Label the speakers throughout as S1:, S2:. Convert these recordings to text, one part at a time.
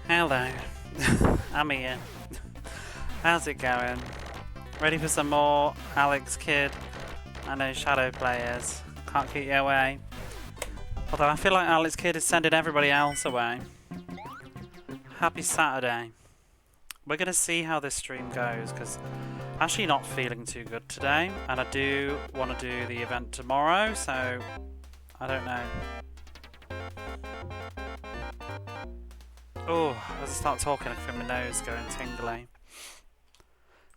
S1: Hello. I'm here. How's it going? Ready for some more Alex Kidd? I know shadow players. Can't keep you away. Although I feel like Alex Kidd is sending everybody else away. Happy Saturday. We're going to see how this stream goes because I'm actually not feeling too good today and I do want to do the event tomorrow, so I don't know. Oh, as I start talking I feel my nose going tingly.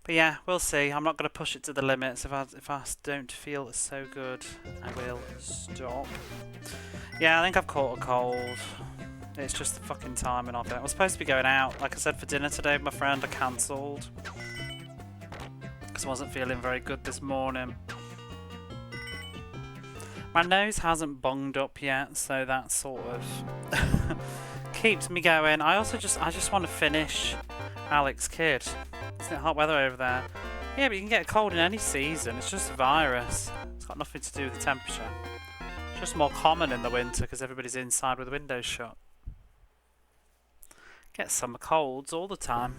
S1: But yeah, we'll see. I'm not going to push it to the limits. If I don't feel so good, I will stop. Yeah, I think I've caught a cold. It's just the fucking timing of it. I was supposed to be going out, like I said, for dinner today with my friend. I cancelled because I wasn't feeling very good this morning. My nose hasn't bunged up yet, so that sort of keeps me going. I just want to finish Alex Kidd. Isn't it hot weather over there? Yeah, but you can get a cold in any season. It's just a virus. It's got nothing to do with the temperature. It's just more common in the winter because everybody's inside with the windows shut. Get summer colds all the time.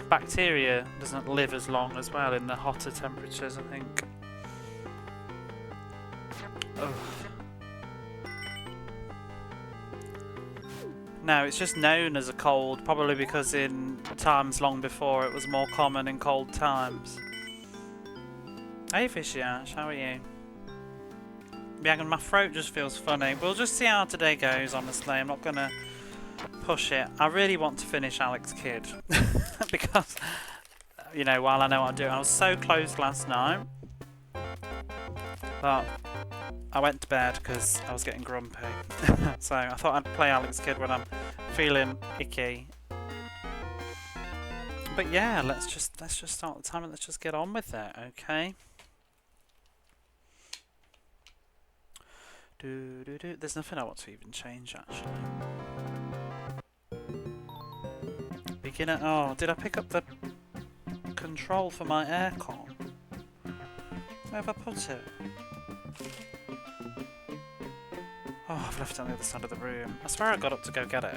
S1: Bacteria doesn't live as long as well in the hotter temperatures, I think. Ugh. No, it's just known as a cold, probably because in times long before it was more common in cold times. Hey Fishy Ash, how are you? Yeah, my throat just feels funny. We'll just see how today goes, honestly. I'm not going to push it. I really want to finish Alex Kidd. Because, you know, while I know what I'm doing, I was so close last night. But I went to bed because I was getting grumpy. So I thought I'd play Alex Kidd when I'm feeling icky. But yeah, let's just start the time and let's just get on with it, okay? There's nothing I want to even change actually. Beginner. Oh, did I pick up the control for my aircon? Where have I put it? Oh, I've left it on the other side of the room. I swear I got up to go get it.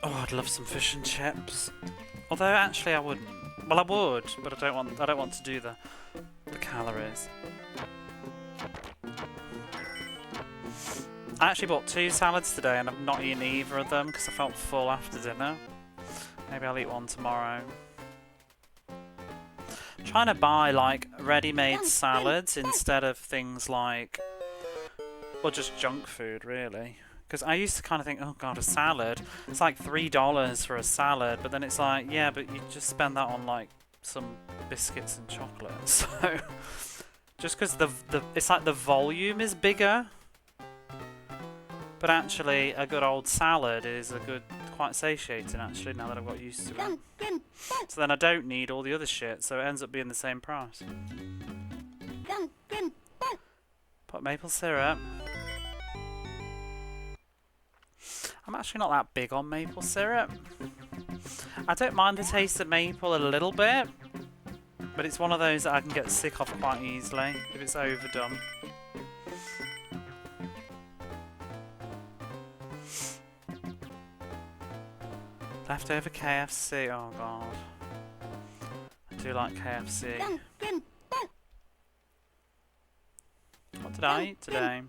S1: Oh, I'd love some fish and chips. Although actually I wouldn't. Well, I would, but I don't want to do the calories. I actually bought 2 salads today and I've not eaten either of them because I felt full after dinner. Maybe I'll eat one tomorrow. I'm trying to buy like ready-made salads instead of things like, well, just junk food really. Because I used to kind of think, oh god, a salad, it's like $3 for a salad, but then it's like, yeah, but you just spend that on like some biscuits and chocolate. So just because it's like the volume is bigger, but actually a good old salad is quite satiating actually now that I've got used to it. So then I don't need all the other shit, so it ends up being the same price. Put maple syrup. I'm actually not that big on maple syrup. I don't mind the taste of maple a little bit, but it's one of those that I can get sick of quite easily if it's overdone. Leftover KFC, oh god. I do like KFC. What did I eat today?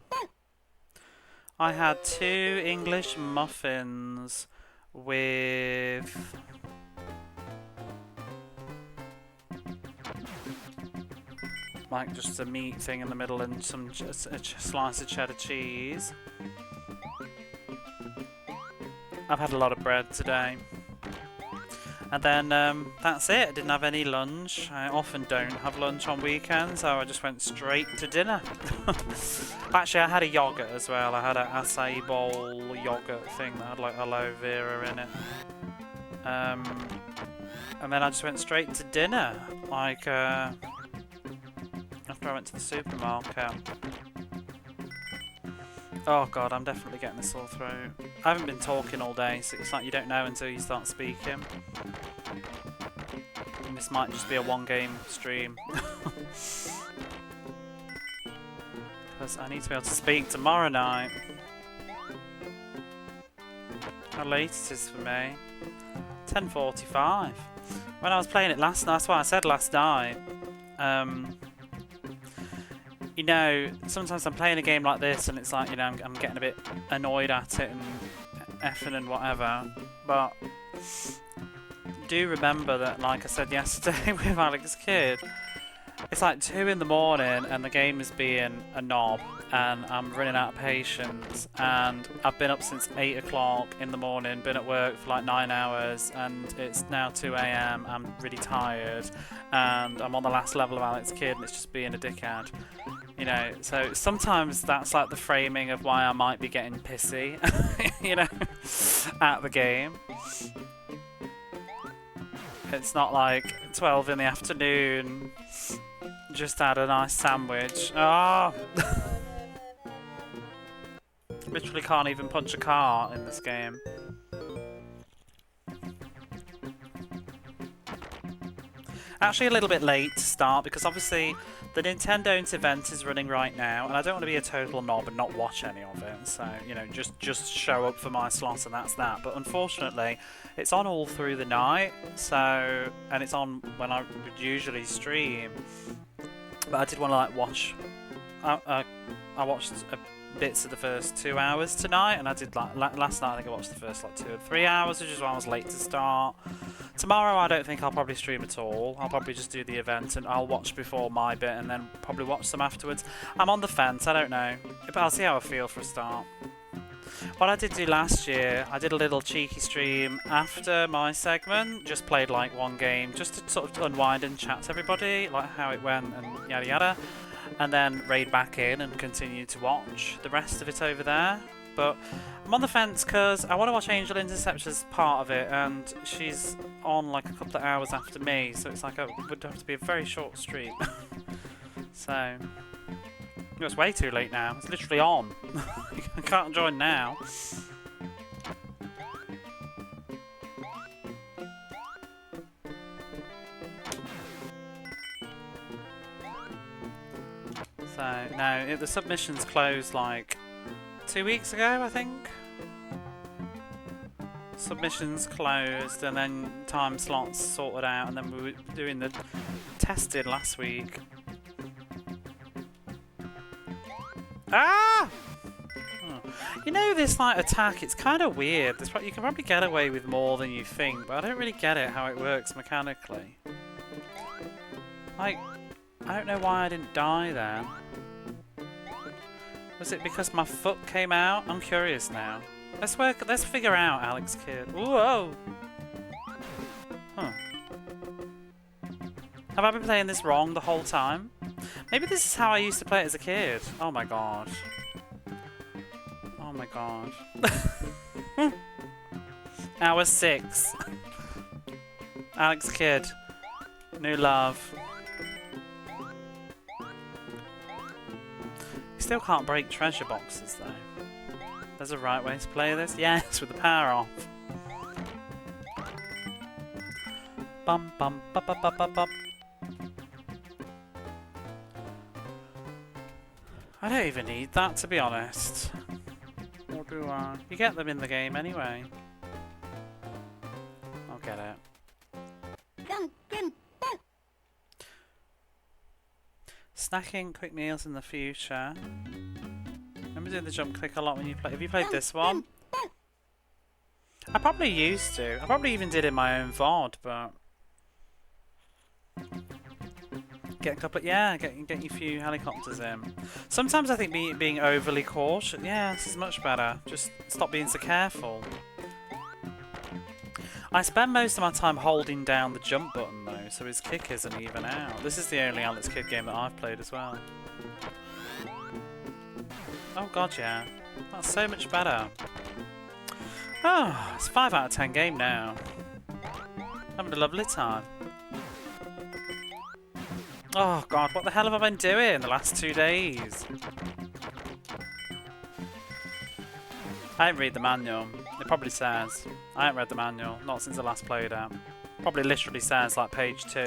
S1: I had 2 English muffins with like just a meat thing in the middle and some a slice of cheddar cheese. I've had a lot of bread today. And then that's it. I didn't have any lunch. I often don't have lunch on weekends, so I just went straight to dinner. Actually, I had a yogurt as well. I had an acai bowl yogurt thing that had like aloe vera in it. And then I just went straight to dinner, like, after I went to the supermarket. Oh god, I'm definitely getting a sore throat. I haven't been talking all day, so it's like you don't know until you start speaking. And this might just be a one-game stream. Because I need to be able to speak tomorrow night. How late it is for me. 10:45. When I was playing it last night, that's what I said last night. You know, sometimes I'm playing a game like this and it's like, you know, I'm getting a bit annoyed at it and effing and whatever. But do remember that, like I said yesterday with Alex Kidd, it's like 2 in the morning and the game is being a knob and I'm running out of patience, and I've been up since 8 o'clock in the morning, been at work for like 9 hours, and it's now 2 AM, I'm really tired and I'm on the last level of Alex Kidd and it's just being a dickhead. You know, so sometimes that's like the framing of why I might be getting pissy, you know, at the game. It's not like 12 in the afternoon, just had a nice sandwich. Oh! Literally can't even punch a car in this game. Actually a little bit late to start because obviously the Nintendo's event is running right now and I don't want to be a total knob and not watch any of it, so, you know, just show up for my slot and that's that. But unfortunately it's on all through the night, so, and it's on when I would usually stream, but I did want to like watch, I watched bits of the first 2 hours tonight, and I did like last night I think I watched the first like 2 or 3 hours, which is why I was late to start. Tomorrow I don't think I'll probably stream at all. I'll probably just do the event and I'll watch before my bit and then probably watch some afterwards. I'm on the fence, I don't know, but I'll see how I feel for a start. What I did do last year, I did a little cheeky stream after my segment, just played like one game just to sort of unwind and chat to everybody, like how it went and yada yada, and then raid back in and continue to watch the rest of it over there. But I'm on the fence because I want to watch Angel Interceptor's part of it, and she's on like a couple of hours after me, so it's like it would have to be a very short stream. So, it's way too late now. It's literally on. I can't join now. So, no, the submissions closed like 2 weeks ago, I think. Submissions closed and then time slots sorted out, and then we were doing the testing last week. Ah! Oh. You know, this like attack, it's kind of weird. You can probably get away with more than you think, but I don't really get it how it works mechanically. Like, I don't know why I didn't die there. Was it because my foot came out? I'm curious now. Let's figure out, Alex Kidd. Whoa! Huh. Have I been playing this wrong the whole time? Maybe this is how I used to play it as a kid. Oh my god. Oh my god. Hour 6. Alex Kidd. New love. Still can't break treasure boxes though. There's a right way to play this? Yes, with the power off. Bum bum bum bum bum bum bum. I don't even need that, to be honest. Or do I? You get them in the game anyway. I'll get it. Snacking quick meals in the future. Remember doing the jump click a lot when you play. Have you played this one? I probably used to. I probably even did it in my own VOD, but get a couple. Yeah, get your few helicopters in. Sometimes I think being overly cautious. Yeah, this is much better. Just stop being so careful. I spend most of my time holding down the jump button though, so his kick isn't even out. This is the only Alex Kidd game that I've played as well. Oh god, yeah. That's so much better. Oh, it's a 5 out of 10 game now. Having a lovely time. Oh god, what the hell have I been doing the last 2 days? I didn't read the manual. It probably says. I haven't read the manual, not since I last played it. Probably literally says like page 2.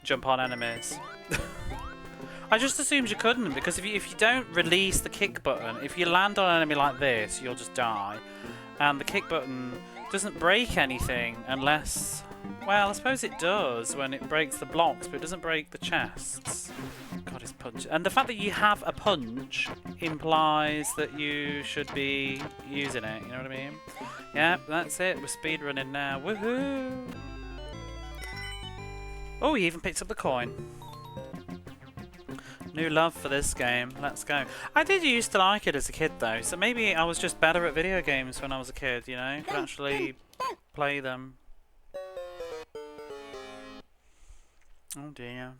S1: Jump on enemies. I just assumed you couldn't, because if you don't release the kick button, if you land on an enemy like this, you'll just die. And the kick button doesn't break anything unless... Well, I suppose it does when it breaks the blocks, but it doesn't break the chests. God, it's punch. And the fact that you have a punch implies that you should be using it, you know what I mean? Yeah, that's it. We're speedrunning now. Woohoo! Oh, he even picked up the coin. New love for this game. Let's go. I did used to like it as a kid though, so maybe I was just better at video games when I was a kid, you know? Could actually play them. Oh dear.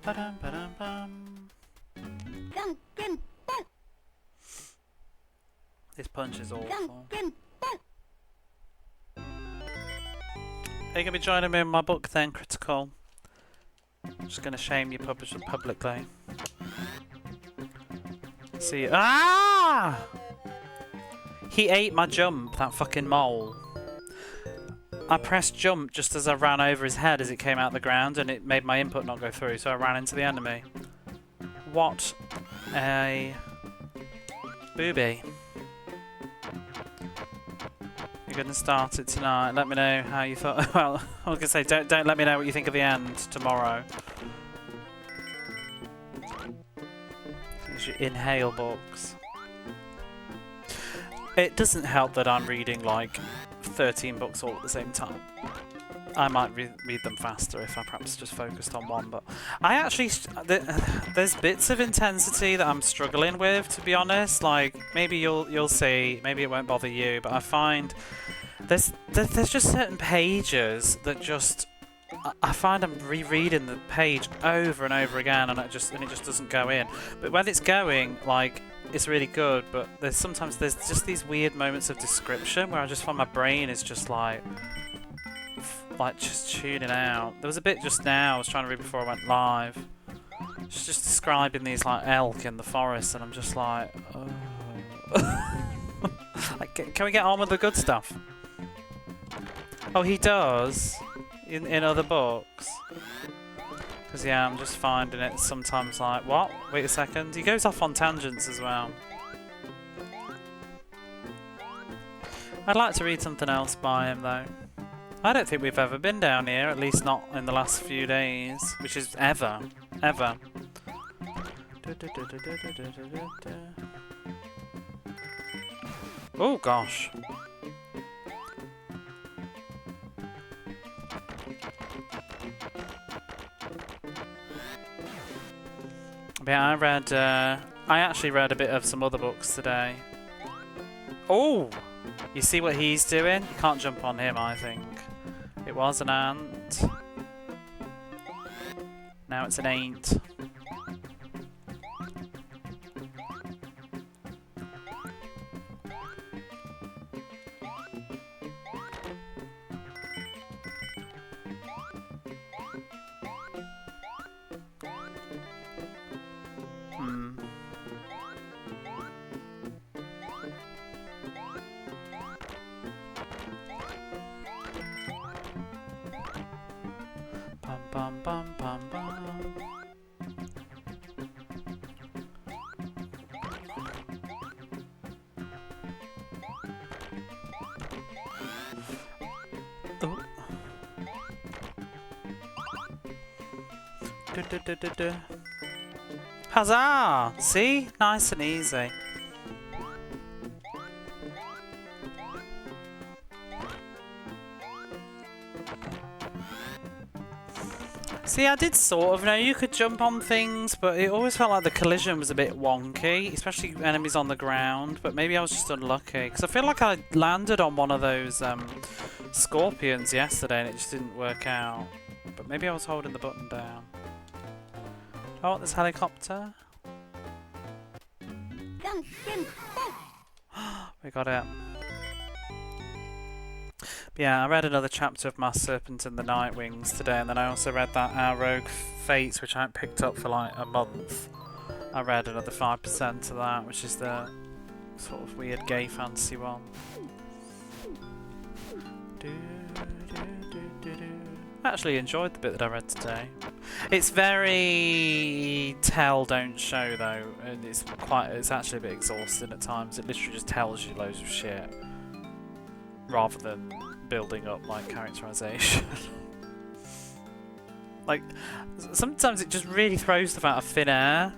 S1: Ba-dum, ba-dum, bum. This punch is awful. Are you going to be joining me in my book then, Critical? I'm just going to shame you publicly. See you. Ah! He ate my jump, that fucking mole. I pressed jump just as I ran over his head as it came out of the ground, and it made my input not go through, so I ran into the enemy. What a booby. You're gonna start it tonight. Let me know how you thought. Well, I was gonna say don't let me know what you think of the end tomorrow. There's your inhale books. It doesn't help that I'm reading like 13 books all at the same time. I might read them faster if I perhaps just focused on one, but I actually there's bits of intensity that I'm struggling with, to be honest. Like maybe you'll see, maybe it won't bother you, but I find there's just certain pages that just I find I'm rereading the page over and over again, and it just doesn't go in. But when it's going, like, it's really good. But there's just these weird moments of description where I just find my brain is just like just tuning out. There was a bit just now I was trying to read before I went live. It's just describing these like elk in the forest, and I'm just like, oh. Like, can we get on with the good stuff? Oh, he does in other books. Because yeah, I'm just finding it sometimes like, what? Wait a second. He goes off on tangents as well. I'd like to read something else by him though. I don't think we've ever been down here, at least not in the last few days, which is ever. Oh gosh. Yeah, I actually read a bit of some other books today. Oh! You see what he's doing? You can't jump on him, I think. It was an ant. Now it's an ain't. Bum bum bum bum. Oh. Huzzah! See? Nice and easy. See, I did sort of know you could jump on things, but it always felt like the collision was a bit wonky, especially enemies on the ground, but maybe I was just unlucky. Because I feel like I landed on one of those scorpions yesterday and it just didn't work out. But maybe I was holding the button down. Oh, this helicopter. We got it. But yeah, I read another chapter of My Serpent and the Nightwings today, and then I also read that Our Rogue Fates, which I hadn't picked up for like a month. I read another 5% of that, which is the sort of weird gay fantasy one. I actually enjoyed the bit that I read today. It's very tell, don't show though, and it's actually a bit exhausting at times. It literally just tells you loads of shit rather than building up like characterization. Like sometimes it just really throws stuff out of thin air.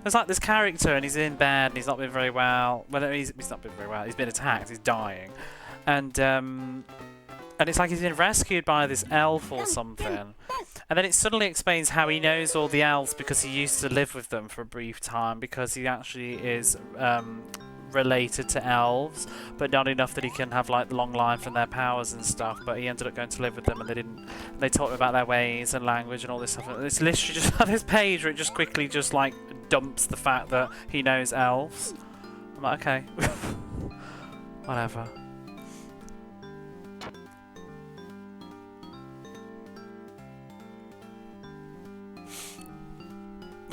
S1: There's like this character and he's in bed and he's not been very well. Well, he's not been very well. He's been attacked. He's dying, and it's like he's been rescued by this elf or something. And then it suddenly explains how he knows all the elves because he used to live with them for a brief time, because he actually is related to elves, but not enough that he can have like the long life and their powers and stuff. But he ended up going to live with them, and they taught him about their ways and language and all this stuff. And it's literally just on this page where it just quickly just like dumps the fact that he knows elves. I'm like, okay, whatever.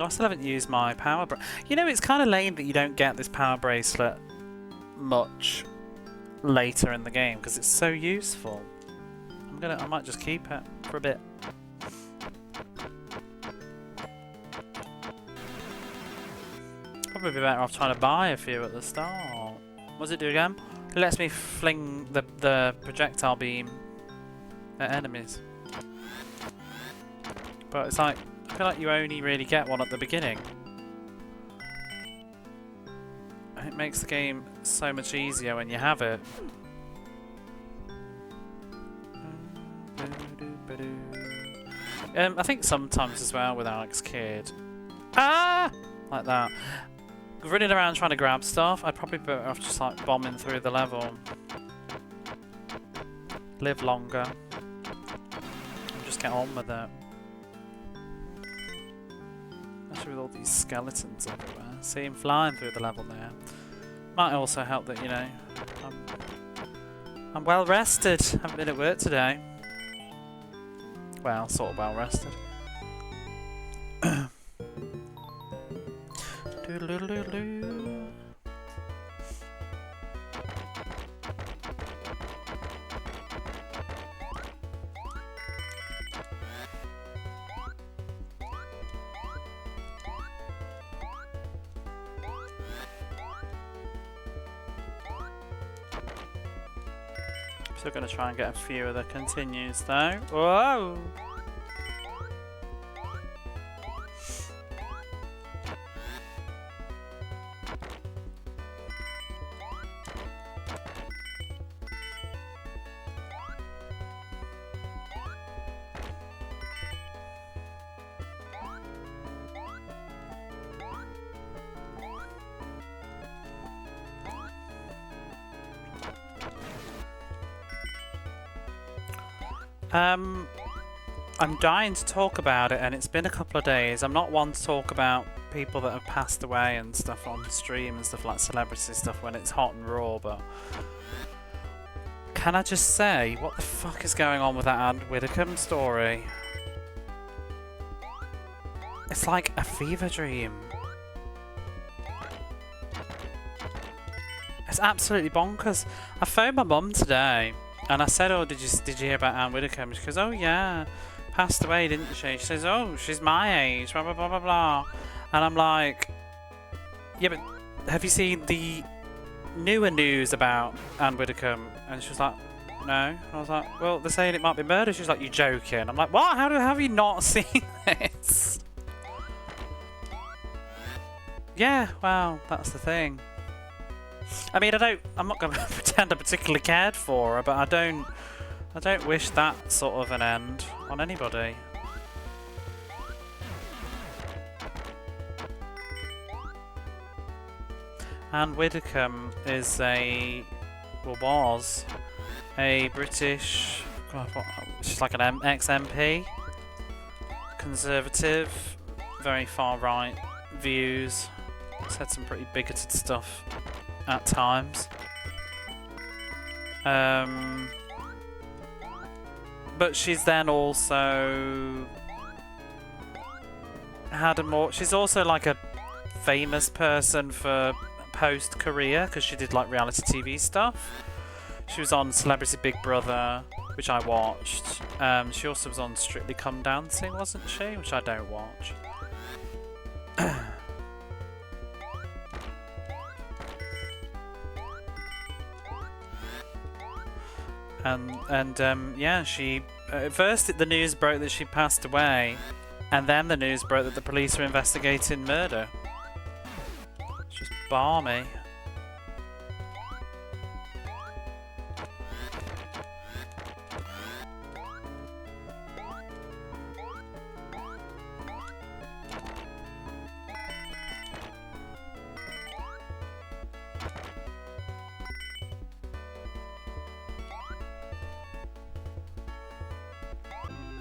S1: I still haven't used my power bracelet. You know, it's kind of lame that you don't get this power bracelet much later in the game, because it's so useful. I might just keep it for a bit. Probably be better off trying to buy a few at the start. What does it do again? It lets me fling the projectile beam at enemies. But it's like, I feel like you only really get one at the beginning. It makes the game so much easier when you have it. I think sometimes as well with Alex Kidd. Ah! Like that. Running around trying to grab stuff, I'd probably be better off just like bombing through the level. Live longer. And just get on with it. With all these skeletons everywhere. See him flying through the level there. Might also help that, you know, I'm well rested. Haven't been at work today. Well, sort of well rested. Still going to try and get a few of the continues though. Whoa! I'm dying to talk about it, and it's been a couple of days. I'm not one to talk about people that have passed away and stuff on stream and stuff, like celebrity stuff, when it's hot and raw, but can I just say, what the fuck is going on with that Anne Widdecombe story? It's like a fever dream. It's absolutely bonkers. I phoned my mum today and I said, oh, did you hear about Anne Widdecombe? She goes, oh yeah, passed away, didn't she? She says, oh, she's my age, blah blah blah blah blah. And I'm like, yeah, but have you seen the newer news about Anne Widdecombe? And she was like, no. And I was like, well, they're saying it might be murder. She's like, you're joking. I'm like, what? How have you not seen this? Yeah, well, that's the thing. I mean, I'm not going to pretend I particularly cared for her, but I don't wish that sort of an end on anybody. Anne Widdecombe is was a British, she's like an ex-MP, conservative, very far right views. Said some pretty bigoted stuff at times. But she's then also had a more... She's also like a famous person for post-career because she did like reality TV stuff. She was on Celebrity Big Brother, which I watched. She also was on Strictly Come Dancing, wasn't she? Which I don't watch. Yeah, she... at first the news broke that she passed away, and then the news broke that the police are investigating murder. It's just balmy.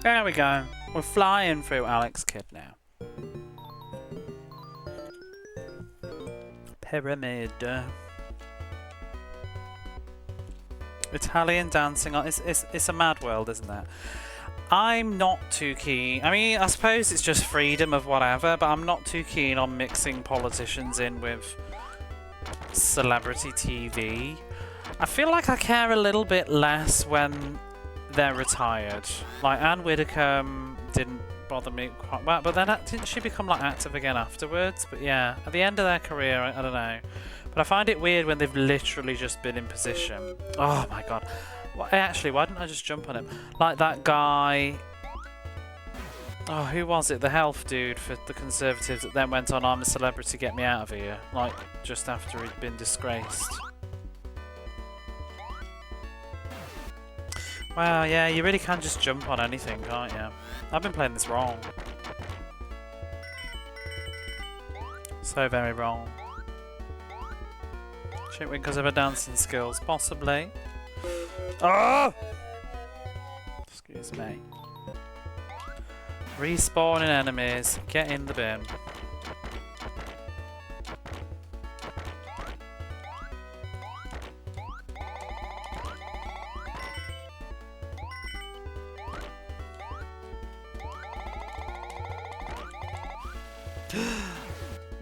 S1: There we go. We're flying through Alex Kidd now. Pyramid. Italian dancing. It's a mad world, isn't it? I'm not too keen. I mean, I suppose it's just freedom of whatever, but I'm not too keen on mixing politicians in with celebrity TV. I feel like I care a little bit less when they're retired. Like Anne Widdecombe didn't bother me quite well, but then didn't she become like active again afterwards? But yeah, at the end of their career, I don't know. But I find it weird when they've literally just been in position. Oh my god. Well, actually, why didn't I just jump on him? Like that guy... Oh, who was it? The health dude for the Conservatives that then went on I'm a Celebrity, Get Me Out of Here. Like, just after he'd been disgraced. Wow, yeah, you really can just jump on anything, can't you? I've been playing this wrong. So very wrong. Shouldn't win because of her dancing skills, possibly. Oh! Excuse me. Respawning enemies. Get in the bin.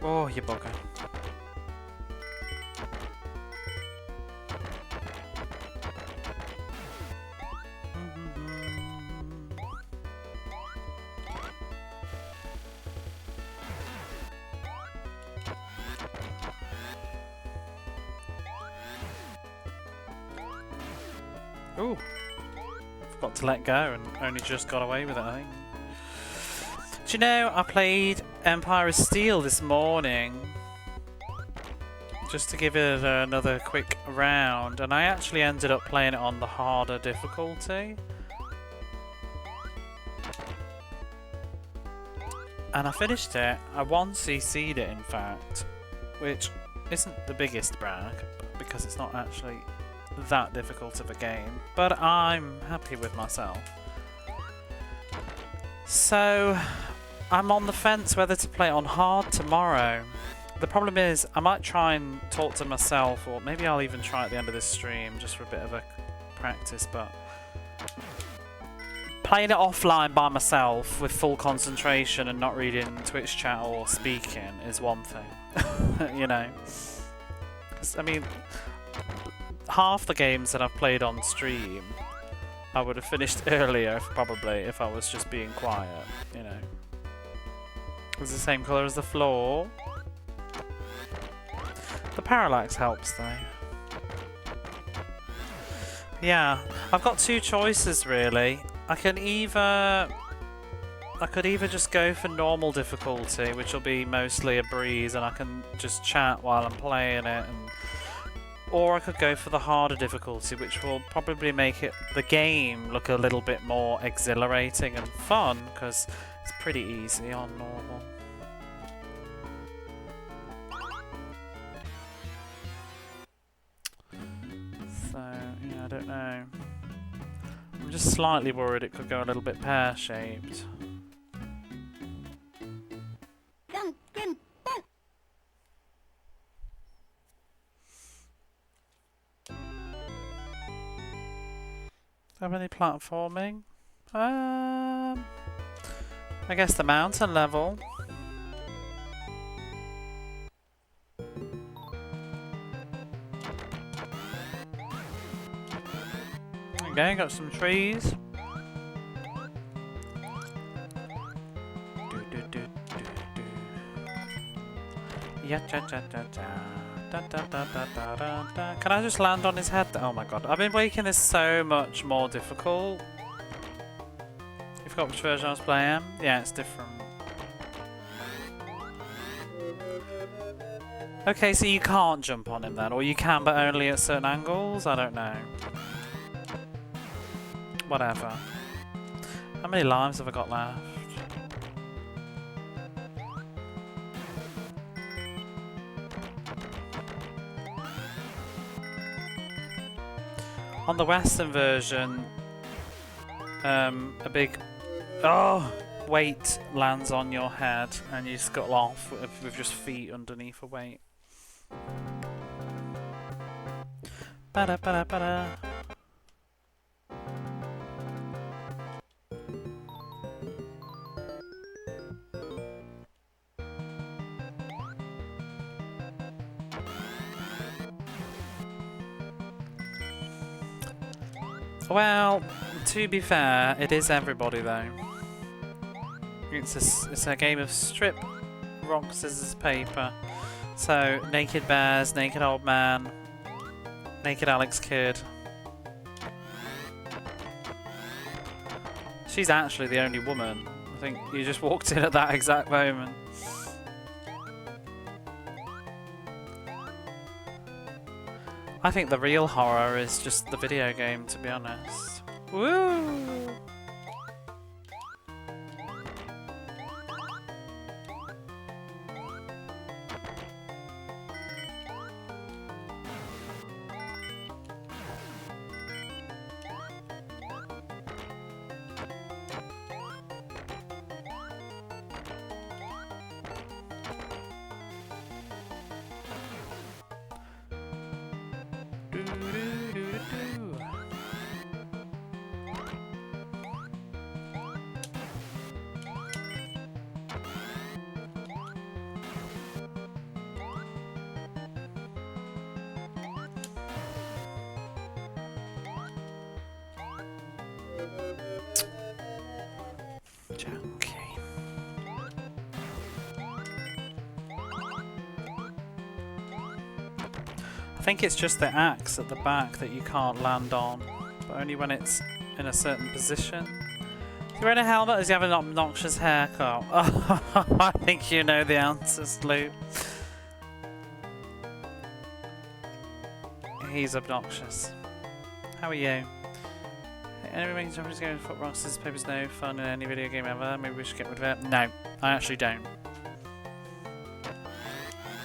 S1: Oh, you bugger. Ooh. Forgot to let go and only just got away with it, I think. Do you know, I played Empire of Steel this morning just to give it another quick round, and I actually ended up playing it on the harder difficulty. And I finished it. I 1cc'd it, in fact, which isn't the biggest brag because it's not actually that difficult of a game, but I'm happy with myself. So I'm on the fence whether to play it on hard tomorrow. The problem is I might try and talk to myself, or maybe I'll even try at the end of this stream just for a bit of a practice, but playing it offline by myself with full concentration and not reading Twitch chat or speaking is one thing. You know, 'cause, I mean, half the games that I've played on stream I would have finished earlier probably if I was just being quiet, you know. It's the same colour as the floor. The parallax helps though. Yeah, I've got two choices really. I could either just go for normal difficulty, which will be mostly a breeze and I can just chat while I'm playing it, or I could go for the harder difficulty, which will probably make the game look a little bit more exhilarating and fun, because it's pretty easy on normal. So, yeah, I don't know. I'm just slightly worried it could go a little bit pear-shaped. Have any platforming? I guess the mountain level. Okay, got some trees. Can I just land on his head? Oh my god, I've been making this so much more difficult. You forgot which version I was playing? Yeah, it's different. Okay, so you can't jump on him then, or you can but only at certain angles? I don't know. Whatever. How many lives have I got left? On the Western version, a big weight lands on your head and you scuttle off with just feet underneath a weight. Ba-da, ba-da, ba-da. Well, to be fair, it is everybody though. It's a game of strip, rock, scissors, paper. So, naked bears, naked old man, naked Alex kid. She's actually the only woman. I think you just walked in at that exact moment. I think the real horror is just the video game, to be honest. Woo! I think it's just the axe at the back that you can't land on, but only when it's in a certain position. Is he wearing a helmet or does he have an obnoxious haircut? Oh, I think you know the answers, Luke. He's obnoxious. How are you? Anyway, making jumpers going foot rocks, scissors, paper's no fun in any video game ever. Maybe we should get rid of it. No, I actually don't.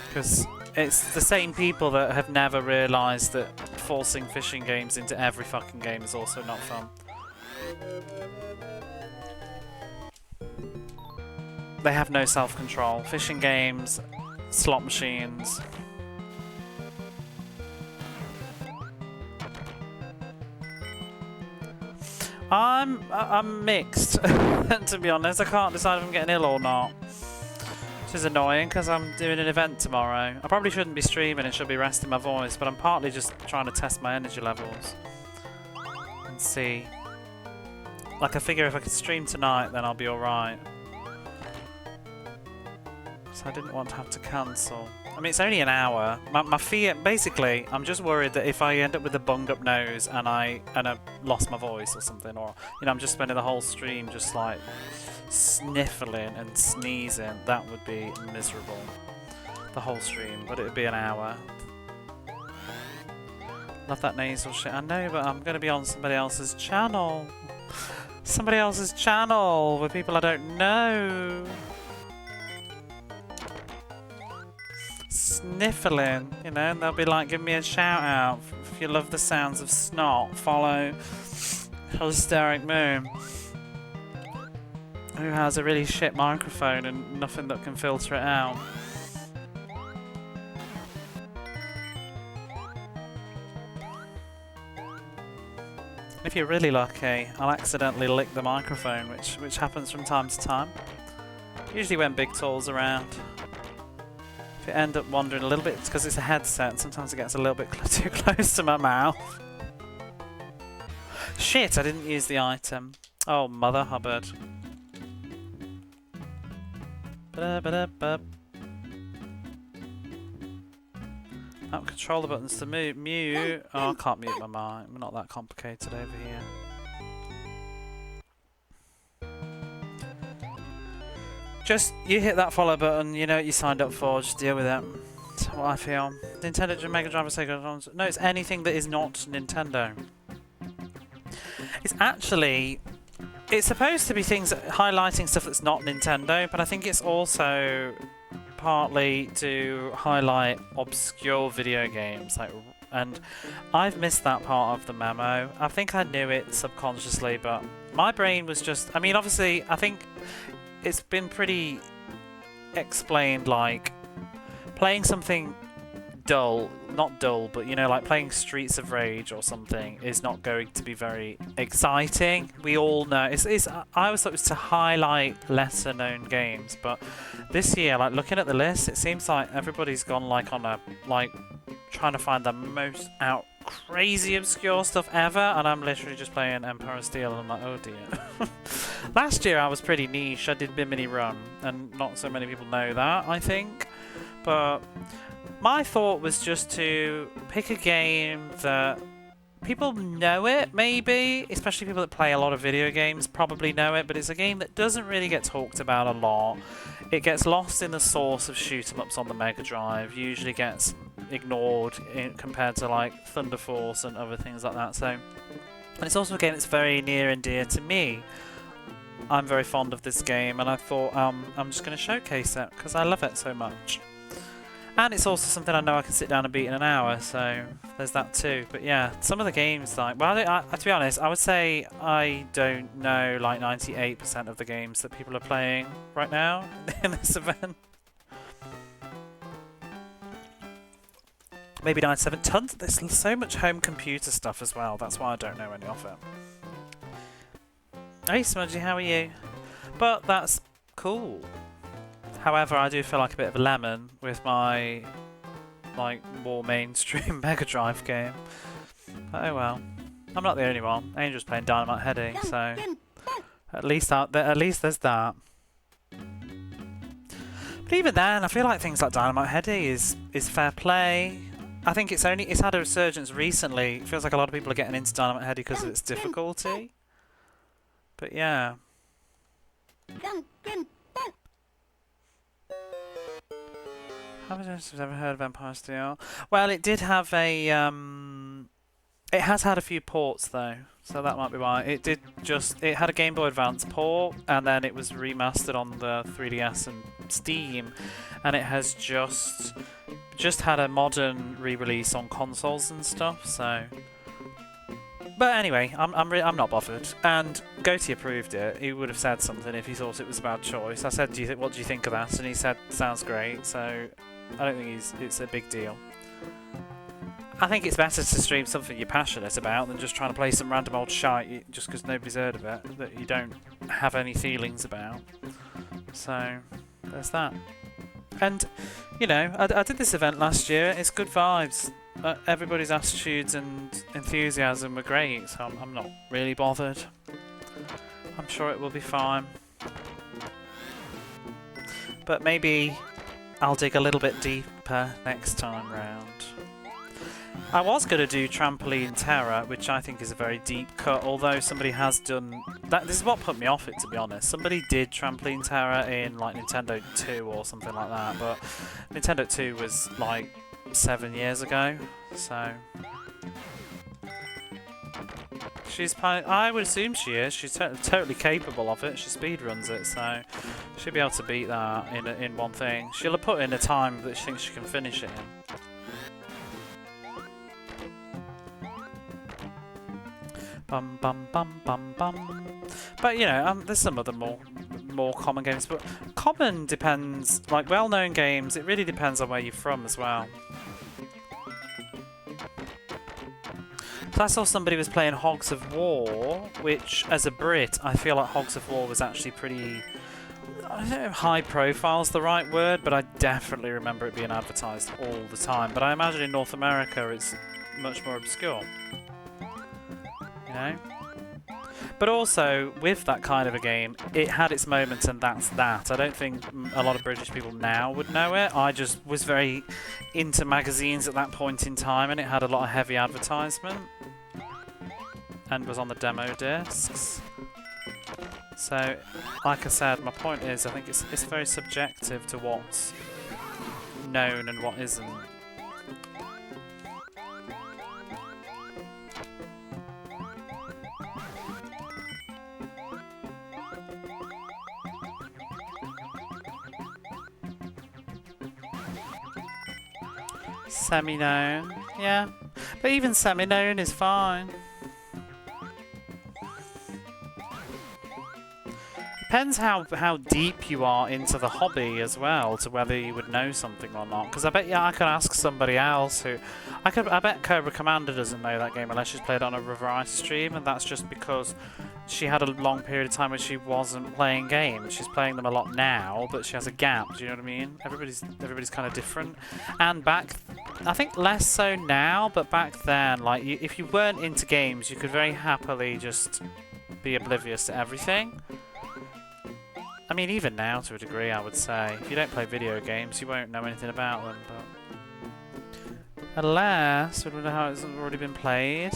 S1: Because it's the same people that have never realised that forcing fishing games into every fucking game is also not fun. They have no self-control. Fishing games, slot machines. I'm mixed, to be honest. I can't decide if I'm getting ill or not. Which is annoying because I'm doing an event tomorrow. I probably shouldn't be streaming and should be resting my voice, but I'm partly just trying to test my energy levels and see. Like, I figure if I could stream tonight, then I'll be alright. So I didn't want to have to cancel. I mean, it's only an hour. My fear, basically, I'm just worried that if I end up with a bung-up nose and I lost my voice or something, or I'm just spending the whole stream just like sniffling and sneezing, that would be miserable. The whole stream, but it would be an hour. Love that nasal shit. I know, but I'm going to be on somebody else's channel. Somebody else's channel with people I don't know. Sniffling, and they'll be like, give me a shout out. If you love the sounds of snot, follow Hysteric Moon, who has a really shit microphone and nothing that can filter it out. If you're really lucky, I'll accidentally lick the microphone, which happens from time to time. Usually when Big Tall's around. If you end up wandering a little bit, it's because it's a headset. Sometimes it gets a little bit too close to my mouth. Shit, I didn't use the item. Oh, Mother Hubbard. Oh, control the buttons to mute. Oh, I can't mute my mic. We're not that complicated over here. Just, you hit that follow button, you know what you signed up for, just deal with it. That's what I feel. Nintendo Mega Drive or Sega. No, it's anything that is not Nintendo. It's actually... It's supposed to be things highlighting stuff that's not Nintendo, but I think it's also partly to highlight obscure video games, and I've missed that part of the memo. I think I knew it subconsciously, but my brain was just... I mean, obviously, I think it's been pretty explained, like, playing something dull, not dull, but, you know, like playing Streets of Rage or something is not going to be very exciting. We all know. I always thought it was to highlight lesser known games, but this year, like, looking at the list, it seems like everybody's gone, like, on a, like, trying to find the most crazy obscure stuff ever, and I'm literally just playing Empire of Steel, and I'm like, oh dear. Last year I was pretty niche. I did Bimini Run, and not so many people know that, I think, but my thought was just to pick a game that people know it, maybe, especially people that play a lot of video games probably know it, but it's a game that doesn't really get talked about a lot. It gets lost in the source of shoot-em-ups on the Mega Drive, usually gets ignored compared to like Thunder Force and other things like that. So, and it's also a game that's very near and dear to me. I'm very fond of this game, and I thought I'm just going to showcase it because I love it so much. And it's also something I know I can sit down and beat in an hour, so there's that too. But yeah, some of the games, like, well, to be honest, I would say I don't know like 98% of the games that people are playing right now in this event. Maybe 97. Tons. There's so much home computer stuff as well. That's why I don't know any of it. Hey Smudgy, how are you? But that's cool. However, I do feel like a bit of a lemon with my, like, more mainstream Mega Drive game. But oh well. I'm not the only one. Angel's playing Dynamite Heady, so at least there's that. But even then, I feel like things like Dynamite Heady is fair play. I think it's had a resurgence recently. It feels like a lot of people are getting into Dynamite Heady because of its difficulty. But yeah. Have you ever heard of Empire Steel? Well, it did have a it has had a few ports though, so that might be why. It had a Game Boy Advance port, and then it was remastered on the 3DS and Steam, and it has just had a modern re-release on consoles and stuff. So, but anyway, I'm not bothered. And Goatee approved it. He would have said something if he thought it was a bad choice. I said, what do you think of that? And he said, sounds great. So I don't think it's a big deal. I think it's better to stream something you're passionate about than just trying to play some random old shite just because nobody's heard of it that you don't have any feelings about. So there's that. And, you know, I did this event last year. It's good vibes. Everybody's attitudes and enthusiasm were great, so I'm not really bothered. I'm sure it will be fine. But maybe I'll dig a little bit deeper next time round. I was going to do Trampoline Terror, which I think is a very deep cut, although somebody has done... This is what put me off it, to be honest. Somebody did Trampoline Terror in, like, Nintendo 2 or something like that, but Nintendo 2 was, like, 7 years ago, so... I would assume she is. She's totally capable of it. She speedruns it, so she'll be able to beat that in one thing. She'll have put in a time that she thinks she can finish it in. Bum bum bum bum bum. But you know, there's some other more common games. But common depends, like well-known games. It really depends on where you're from as well. So I saw somebody was playing Hogs of War, which, as a Brit, I feel like Hogs of War was actually pretty... I don't know if high profile's the right word, but I definitely remember it being advertised all the time. But I imagine in North America it's much more obscure. You know? But also, with that kind of a game, it had its moments and that's that. I don't think a lot of British people now would know it. I just was very into magazines at that point in time, and it had a lot of heavy advertisement. And was on the demo discs. So, like I said, my point is, I think it's very subjective to what's known and what isn't. Semi-known, yeah. But even semi-known is fine. Depends how deep you are into the hobby as well, to whether you would know something or not. Because I bet I could ask somebody else who... I bet Cobra Commander doesn't know that game unless she's played it on a variety stream, and that's just because she had a long period of time where she wasn't playing games. She's playing them a lot now, but she has a gap, do you know what I mean? Everybody's kind of different. And I think less so now, but back then, like, if you weren't into games, you could very happily just be oblivious to everything. I mean, even now, to a degree, I would say. If you don't play video games, you won't know anything about them, but... Alas, we don't know how it's already been played.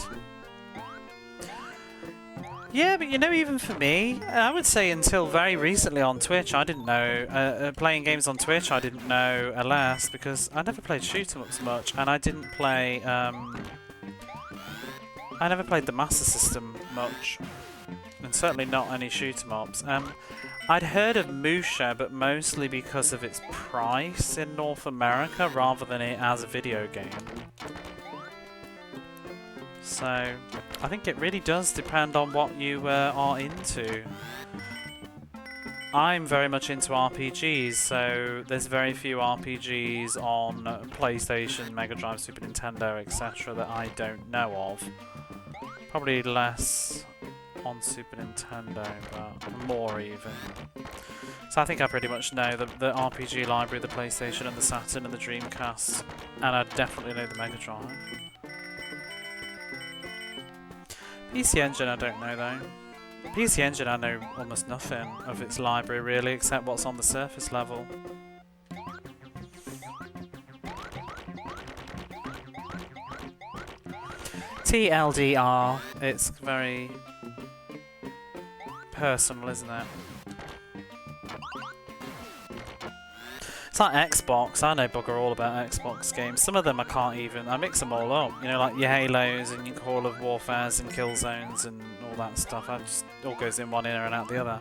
S1: Yeah, but you know, even for me, I would say until very recently on Twitch, I didn't know... playing games on Twitch, I didn't know Alas, because I never played shoot-em-ups much, and I didn't play... I never played the Master System much, and certainly not any shoot-em-ups. I'd heard of Musha, but mostly because of its price in North America rather than it as a video game. So, I think it really does depend on what you are into. I'm very much into RPGs, so there's very few RPGs on PlayStation, Mega Drive, Super Nintendo, etc. that I don't know of. Probably less on Super Nintendo, but more even. So I think I pretty much know the RPG library, the PlayStation and the Saturn and the Dreamcast, and I definitely know the Mega Drive. PC Engine I don't know though. PC Engine I know almost nothing of its library really, except what's on the surface level. TLDR, it's very personal, isn't it? It's like Xbox. I know bugger all about Xbox games. Some of them I can't even... I mix them all up. You know, like your Halos and your Call of Warfares and Killzones and all that stuff. I just... all goes in one ear and out the other.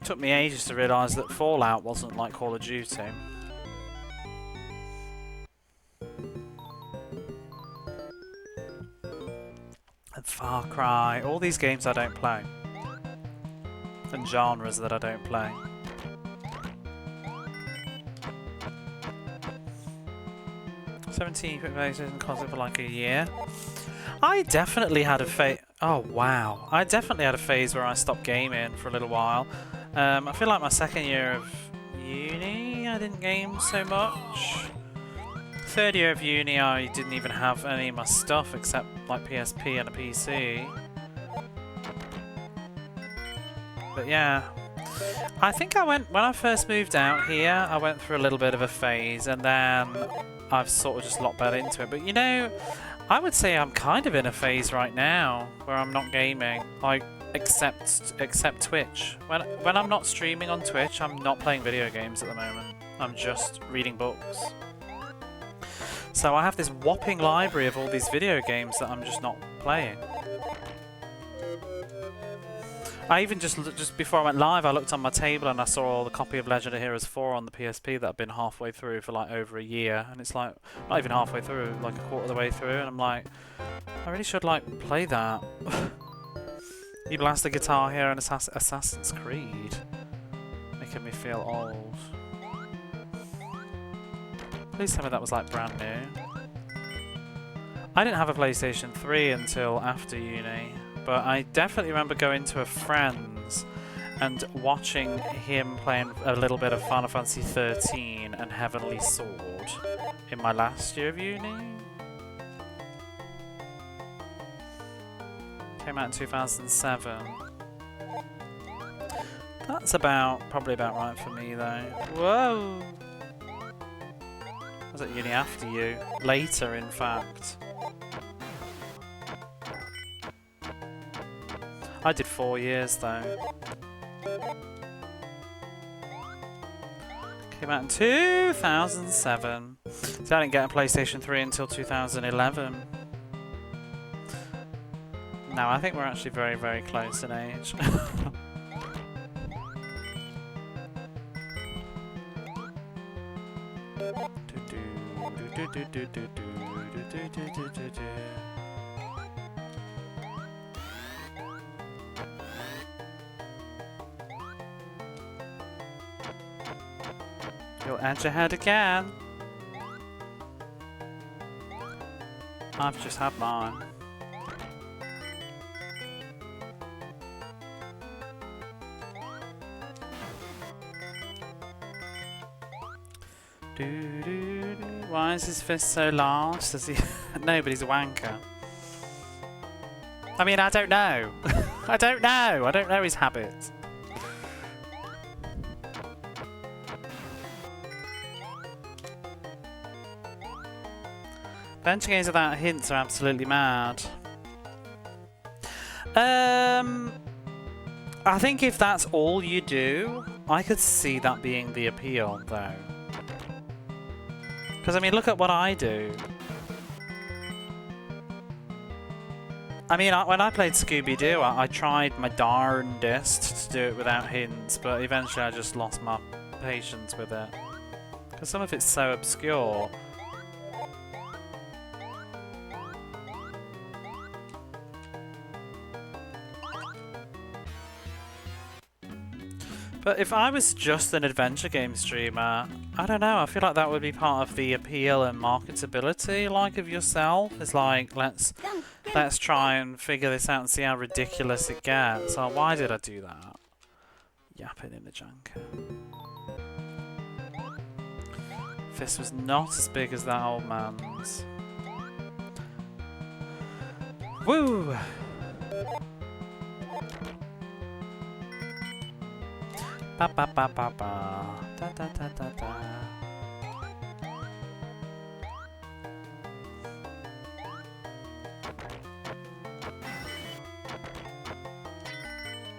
S1: Took me ages to realise that Fallout wasn't like Call of Duty. And Far Cry. All these games I don't play. And genres that I don't play. $17 in console for like a year. I definitely had a phase. Oh wow! I definitely had a phase where I stopped gaming for a little while. I feel like my second year of uni, I didn't game so much. Third year of uni, I didn't even have any of my stuff except like PSP and a PC. But yeah, I think when I first moved out here, I went through a little bit of a phase, and then I've sort of just locked back into it. But you know, I would say I'm kind of in a phase right now where I'm not gaming, like except Twitch. When I'm not streaming on Twitch, I'm not playing video games at the moment. I'm just reading books. So I have this whopping library of all these video games that I'm just not playing. I even just before I went live, I looked on my table and I saw the copy of Legend of Heroes 4 on the PSP that I've been halfway through for like over a year, and it's like not even halfway through, like a quarter of the way through, and I'm like, I really should like play that. You blast the guitar here in Assassin's Creed, making me feel old. Please tell me that was like brand new. I didn't have a PlayStation 3 until after uni, but I definitely remember going to a friend's and watching him playing a little bit of Final Fantasy 13 and Heavenly Sword in my last year of uni. Came out in 2007. That's probably about right for me though. Whoa! I was at uni after you. Later, in fact. I did 4 years though. Came out in 2007. So I didn't get a PlayStation 3 until 2011. No, I think we're actually very, very close in age. You'll edge ahead again. I've just had mine. Why is his fist so large? Does he? Nobody's a wanker. I mean, I don't know. I don't know. I don't know his habits. Adventure games without hints are absolutely mad. I think if that's all you do, I could see that being the appeal, though. Because, I mean, look at what I do. I mean, when I played Scooby-Doo, I tried my darndest to do it without hints, but eventually I just lost my patience with it. Because some of it's so obscure. But if I was just an adventure game streamer, I don't know, I feel like that would be part of the appeal and marketability, like, of yourself. It's like, let's try and figure this out and see how ridiculous it gets. Oh, why did I do that? Yapping in the junker. Fist was not as big as that old man's. Woo! Ba ba ba ba ba. Da da da da da.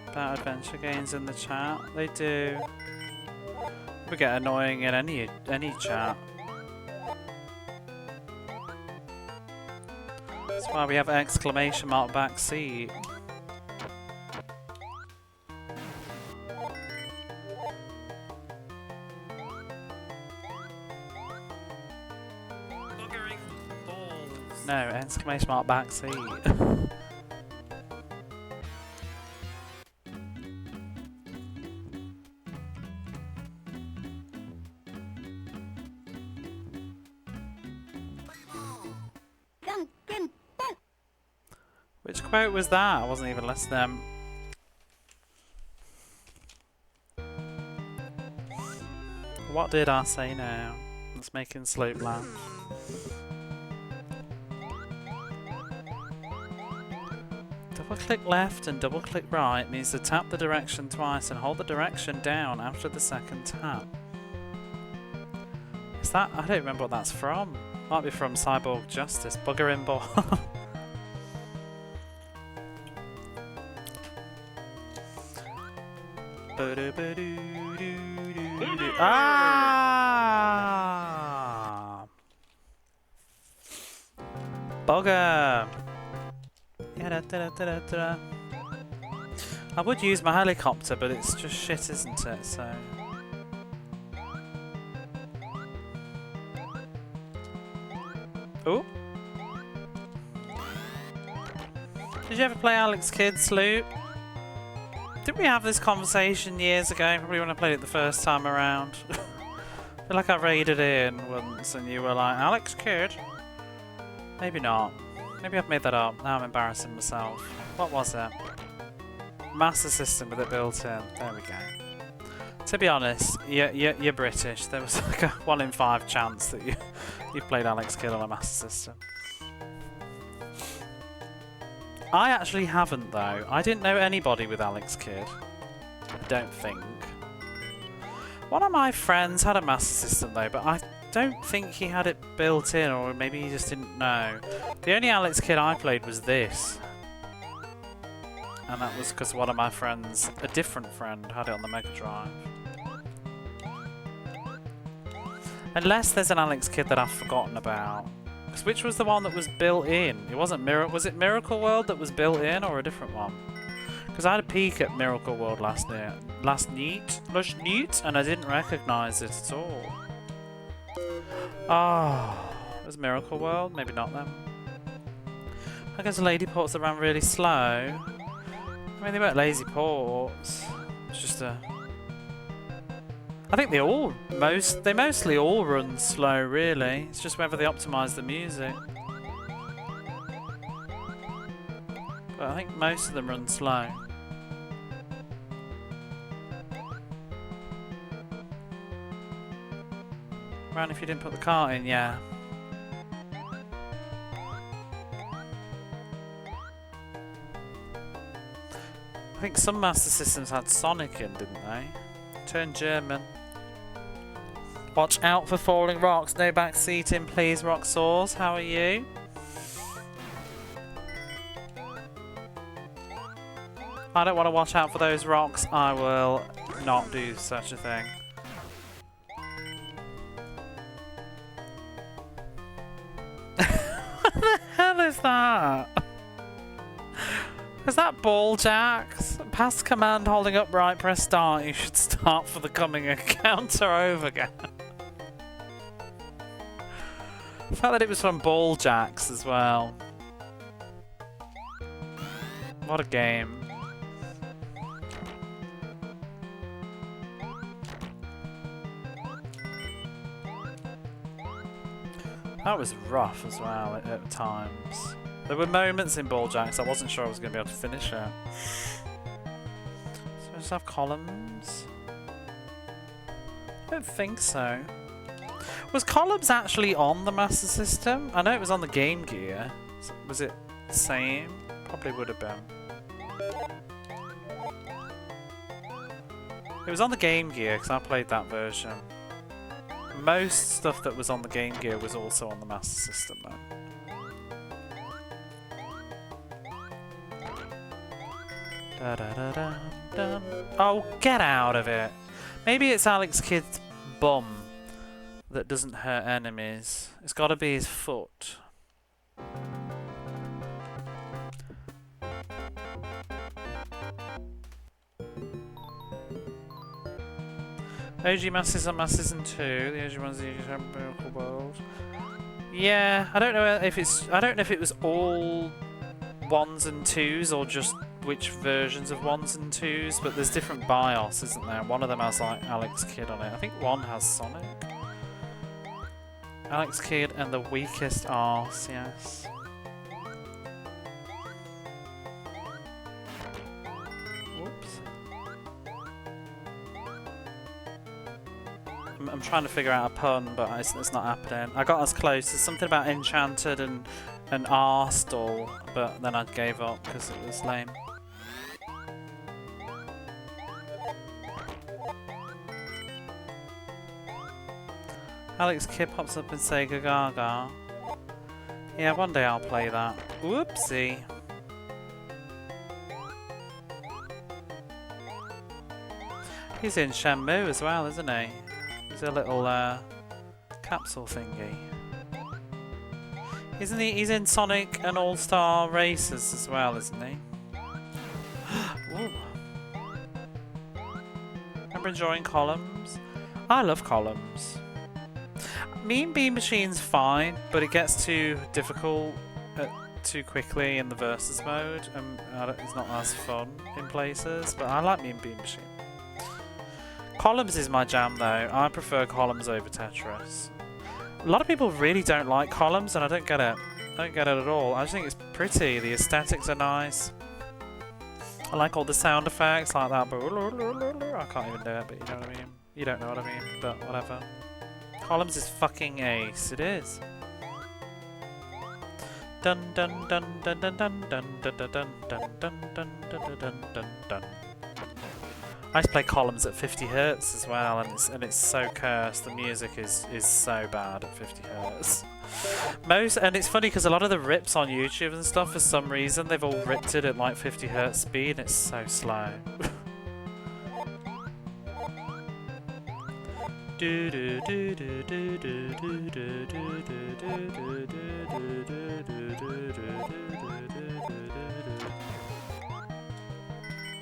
S1: About adventure games in the chat, they do. We get annoying in any chat. That's why we have exclamation mark backseat. No, exclamation mark backseat. Which quote was that? I wasn't even listening. What did I say now? It's making Sloop laugh. Double click left and double click right means to tap the direction twice and hold the direction down after the second tap. Is that? I don't remember what that's from. Might be from Cyborg Justice. Buggering ball. Ah! Bugger! I would use my helicopter, but it's just shit, isn't it? So. Oh. Did you ever play Alex Kidd, Sloop? Didn't we have this conversation years ago? Probably when I played it the first time around. I feel like I raided in once and you were like, Alex Kidd? Maybe not. Maybe I've made that up. Now I'm embarrassing myself. What was it? Master System with it built in. There we go. To be honest, you're British. There was like a 1 in 5 chance that you played Alex Kidd on a Master System. I actually haven't though. I didn't know anybody with Alex Kidd. I don't think. One of my friends had a Master System though, but I don't think he had it built in, or maybe he just didn't know. The only Alex Kidd I played was this. And that was because one of my friends, a different friend, had it on the Mega Drive. Unless there's an Alex Kidd that I've forgotten about. Which was the one that was built in? It wasn't was it Miracle World that was built in, or a different one? Because I had a peek at Miracle World last night, and I didn't recognise it at all. Oh, it was Miracle World? Maybe not then. I guess lady ports that ran really slow. I mean, they weren't lazy ports. It's just a... I think they mostly all run slow, really. It's just whether they optimise the music. But I think most of them run slow. Ran if you didn't put the cart in, yeah. I think some Master Systems had Sonic in, didn't they? Turn German. Watch out for falling rocks. No back seating, please, Roxors. How are you? I don't want to watch out for those rocks. I will not do such a thing. What the hell is that? Is that ball jacks? Past command holding up right, press start. You should start for the coming encounter over again. I felt that it was from ball jacks as well. What a game. That was rough as well at times. There were moments in ball jacks I wasn't sure I was going to be able to finish it. So I just have columns? I don't think so. Was columns actually on the Master System? I know it was on the Game Gear. Was it the same? Probably would have been. It was on the Game Gear because I played that version. Most stuff that was on the Game Gear was also on the Master System though. Da, da, da, da, da. Oh, get out of it! Maybe it's Alex Kidd's bum that doesn't hurt enemies. It's got to be his foot. OG Masters on Master System 2. The OG one's the Miracle World. Yeah, I don't know if it was all 1s and 2s or just which versions of 1s and 2s, but there's different BIOS, isn't there? One of them has like Alex Kidd on it. I think one has Sonic. Alex Kidd and the weakest arse, yes. Whoops. I'm trying to figure out a pun, but it's not happening. I got as close. There's something about Enchanted and Arstal, but then I gave up because it was lame. Alex Kidd pops up in Sega Gaga. Yeah, one day I'll play that. Whoopsie. He's in Shenmue as well, isn't he? He's a little capsule thingy. Isn't he? He's in Sonic and All-Star Racers as well, isn't he? Ooh. Remember enjoying columns? I love columns. Mean Bean Machine's fine, but it gets too difficult too quickly in the versus mode, and it's not as fun in places. But I like Mean Bean Machine. Columns is my jam though. I prefer columns over Tetris. A lot of people really don't like columns and I don't get it. I don't get it at all. I just think it's pretty. The aesthetics are nice. I like all the sound effects like that, but I can't even do it, but you know what I mean? You don't know what I mean, but whatever. Columns is fucking ace. It is. Dun dun dun dun dun dun dun dun dun dun dun dun dun dun dun dun. I used to play columns at 50 Hz as well, and it's so cursed. The music is so bad at 50 Hz. And it's funny because a lot of the rips on YouTube and stuff, for some reason, they've all ripped it at like 50 Hz speed, and it's so slow.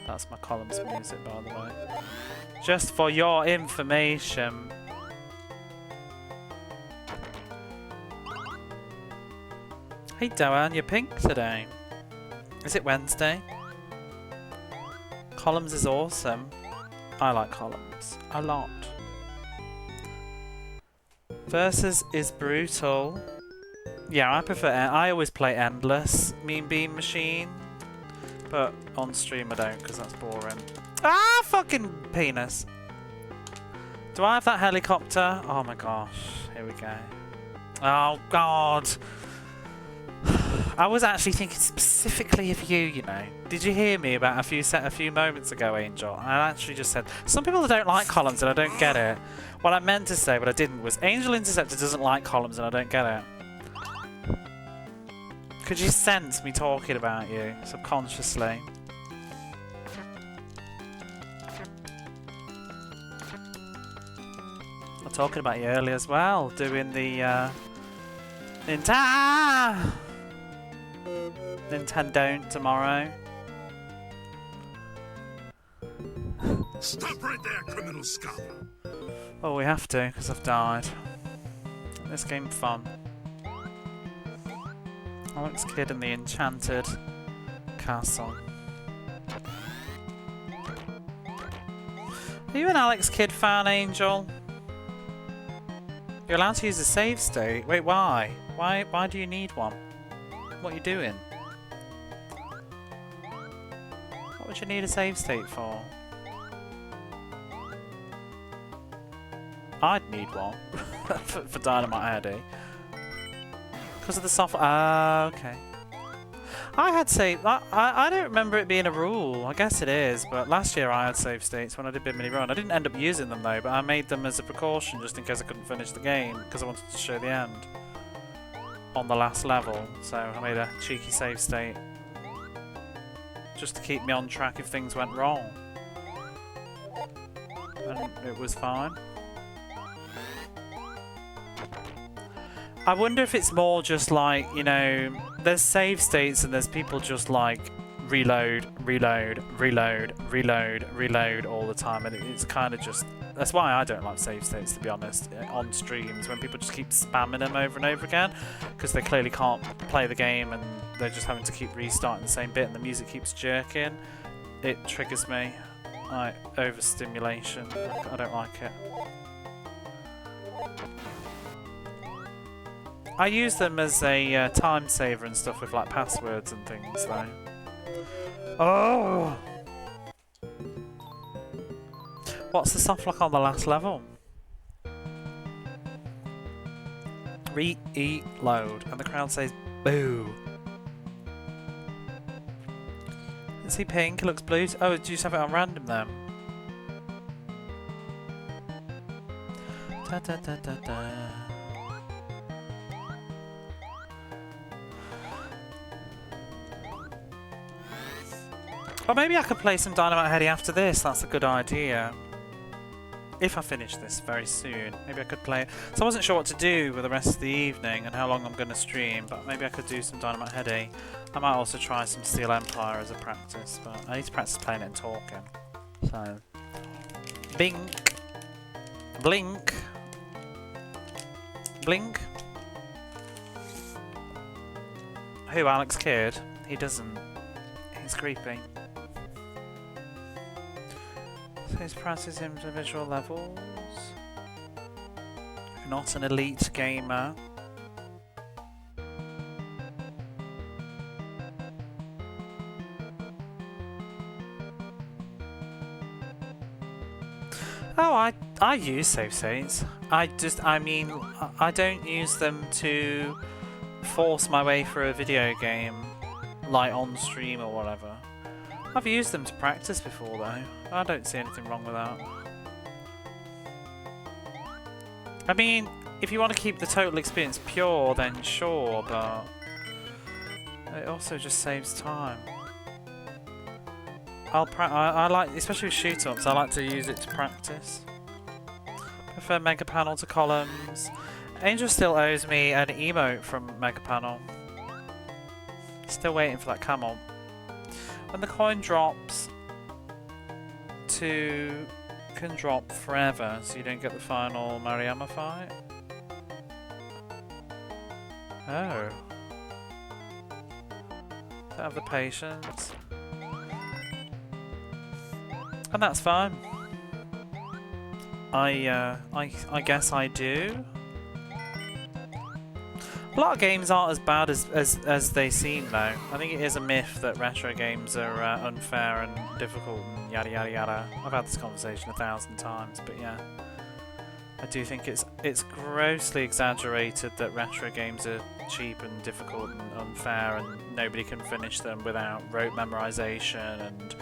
S1: That's my columns music, by the way. Just for your information. Hey Doan, you're pink today. Is it Wednesday? Columns is awesome. I like columns a lot. Versus is brutal. Yeah, I prefer. I always play endless Mean Bean Machine, but on stream I don't because that's boring. Ah, fucking penis! Do I have that helicopter? Oh my gosh! Here we go. Oh god! I was actually thinking specifically of you, you know. Did you hear me about a few moments ago, Angel? I actually just said some people don't like columns and I don't get it. What I meant to say, but I didn't, was Angel Interceptor doesn't like columns and I don't get it. Could you sense me talking about you subconsciously? I'm talking about you earlier as well, doing the Nintendo tomorrow.
S2: Stop right there, criminal scum!
S1: Oh, we have to, because I've died. This game fun. Alex Kidd and the Enchanted Castle. Are you an Alex Kidd fan, Angel? You're allowed to use a save state. Wait, why? Why do you need one? What are you doing? What would you need a save state for? I'd need one for Dynamite Eddie. Because of the software. Ah, okay. I had save. I don't remember it being a rule. I guess it is, but last year I had save states when I did Bimini Run. I didn't end up using them though, but I made them as a precaution just in case I couldn't finish the game because I wanted to show the end on the last level. So I made a cheeky save state just to keep me on track if things went wrong. And it was fine. I wonder if it's more just like, you know, there's save states and there's people just like reload all the time, and it's kind of just, that's why I don't like save states, to be honest, on streams, when people just keep spamming them over and over again because they clearly can't play the game and they're just having to keep restarting the same bit and the music keeps jerking. It triggers me, like overstimulation. I don't like it. I use them as a time saver and stuff with like passwords and things though. Oh! What's the softlock on the last level? Reload. And the crowd says boo. Is he pink? It looks blue. Oh, do you just have it on random then? Da da da da da. Or maybe I could play some Dynamite Heady after this, that's a good idea. If I finish this very soon, maybe I could play it. So I wasn't sure what to do with the rest of the evening and how long I'm going to stream, but maybe I could do some Dynamite Heady. I might also try some Steel Empire as a practice, but I need to practice playing it and talking. So, bink, blink, blink. Who, Alex Kidd? He doesn't. He's creepy. His practice individual levels. You're not an elite gamer. Oh, I use save states. I don't use them to force my way through a video game, like on stream or whatever. I've used them to practice before though. I don't see anything wrong with that. I mean, if you want to keep the total experience pure, then sure, but it also just saves time. I like, especially with shoot-ups, I like to use it to practice. Prefer Mega Panel to columns. Angel still owes me an emote from Mega Panel. Still waiting for that camel. When the coin drops, 2 can drop forever, so you don't get the final Mariama fight. Oh. Don't have the patience. And that's fine. I guess I do. A lot of games aren't as bad as they seem though. I think it is a myth that retro games are unfair and difficult and yada yada yada. I've had this conversation 1,000 times, but yeah. I do think it's grossly exaggerated that retro games are cheap and difficult and unfair and nobody can finish them without rote memorization and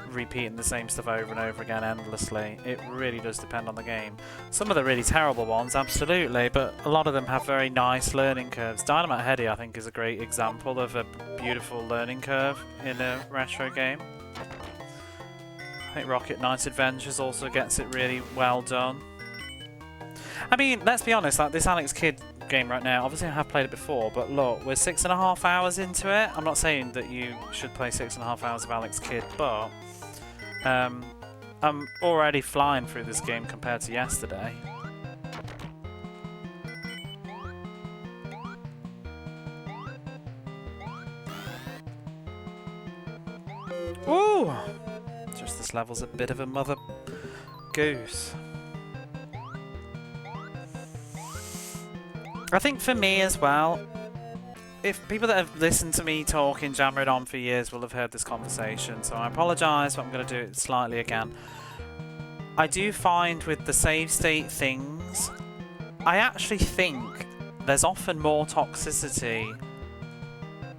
S1: repeating the same stuff over and over again endlessly. It really does depend on the game. Some of the really terrible ones, absolutely, but a lot of them have very nice learning curves. Dynamite Heady, I think, is a great example of a beautiful learning curve in a retro game. I think Rocket Knight Adventures also gets it really well done. I mean, let's be honest, like this Alex Kidd game right now, obviously I have played it before, but look, we're 6.5 hours into it. I'm not saying that you should play 6.5 hours of Alex Kidd, but I'm already flying through this game compared to yesterday. Ooh! Just this level's a bit of a mother goose. I think for me as well, if people that have listened to me talk in Jammering On for years will have heard this conversation, so I apologise, but I'm going to do it slightly again. I do find with the save state things, I actually think there's often more toxicity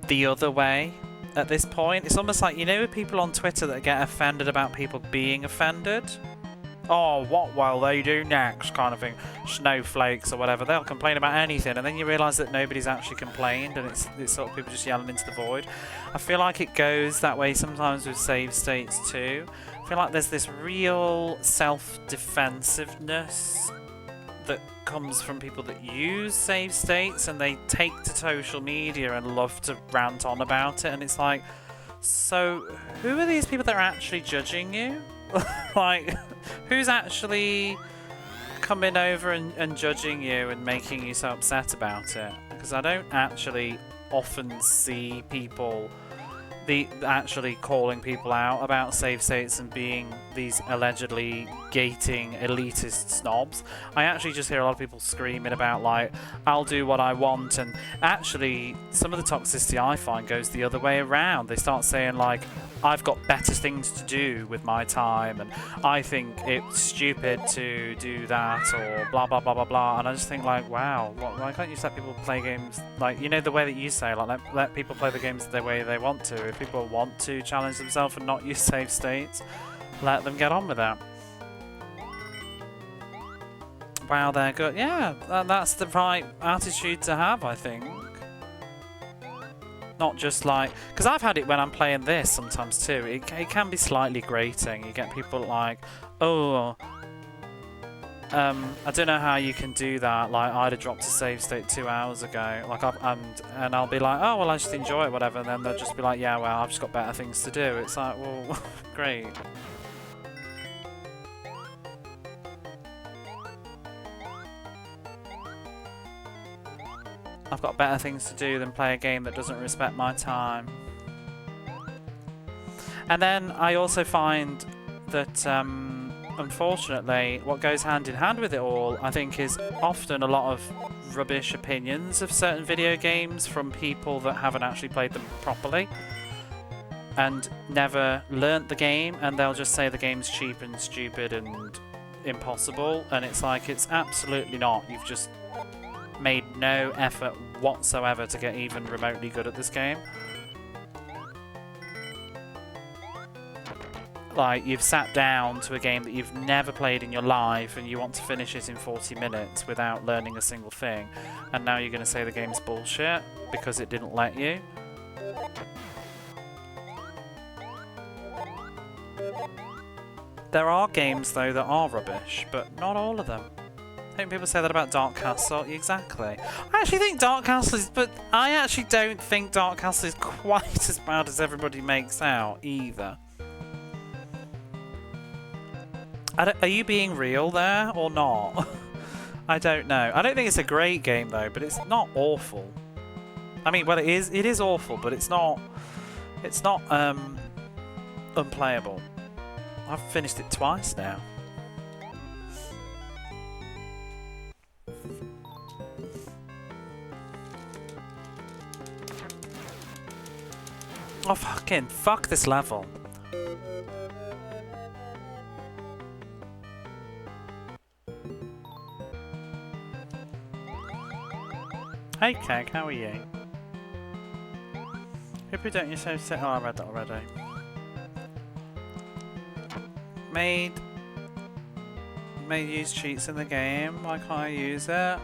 S1: the other way at this point. It's almost like, you know, people on Twitter that get offended about people being offended? Oh, what will they do next kind of thing, snowflakes or whatever, they'll complain about anything, and then you realise that nobody's actually complained and it's sort of people just yelling into the void. I feel like it goes that way sometimes with save states too. I feel like there's this real self-defensiveness that comes from people that use save states and they take to social media and love to rant on about it, and it's like, so who are these people that are actually judging you? Like, who's actually coming over and judging you and making you so upset about it? Because I don't actually often see people actually calling people out about save states and being these allegedly gating elitist snobs. I actually just hear a lot of people screaming about, like, I'll do what I want, and actually some of the toxicity I find goes the other way around. They start saying, like, I've got better things to do with my time, and I think it's stupid to do that, or blah blah blah blah blah. And I just think, like, wow, why can't you just let people play games, like, you know, the way that you say, like, let people play the games the way they want to. If people want to challenge themselves and not use save states, let them get on with that. Wow, they're good. Yeah, that's the right attitude to have, I think. Not just like, because I've had it when I'm playing this sometimes too. It can be slightly grating. You get people like, oh, I don't know how you can do that. Like, I'd have dropped a save state 2 hours ago. Like, and I'll be like, oh well, I just enjoy it, whatever. And then they'll just be like, yeah, well, I've just got better things to do. It's like, well, great. I've got better things to do than play a game that doesn't respect my time. And then I also find that unfortunately, what goes hand in hand with it all, I think, is often a lot of rubbish opinions of certain video games from people that haven't actually played them properly and never learnt the game, and they'll just say the game's cheap and stupid and impossible, and it's like, it's absolutely not. You've just made no effort whatsoever to get even remotely good at this game. Like, you've sat down to a game that you've never played in your life and you want to finish it in 40 minutes without learning a single thing, and now you're going to say the game's bullshit because it didn't let you. There are games, though, that are rubbish, but not all of them. I think people say that about Dark Castle. Exactly. I actually think Dark Castle is... But I actually don't think Dark Castle is quite as bad as everybody makes out, either. Are you being real there, or not? I don't know. I don't think it's a great game, though, but it's not awful. I mean, well, it is awful, but it's not... It's not, unplayable. I've finished it twice now. Oh, fuck this level. Hey, Keg, how are you? Hope you don't yourself say. Oh, I read that already. Made use cheats in the game. Why can't I use it?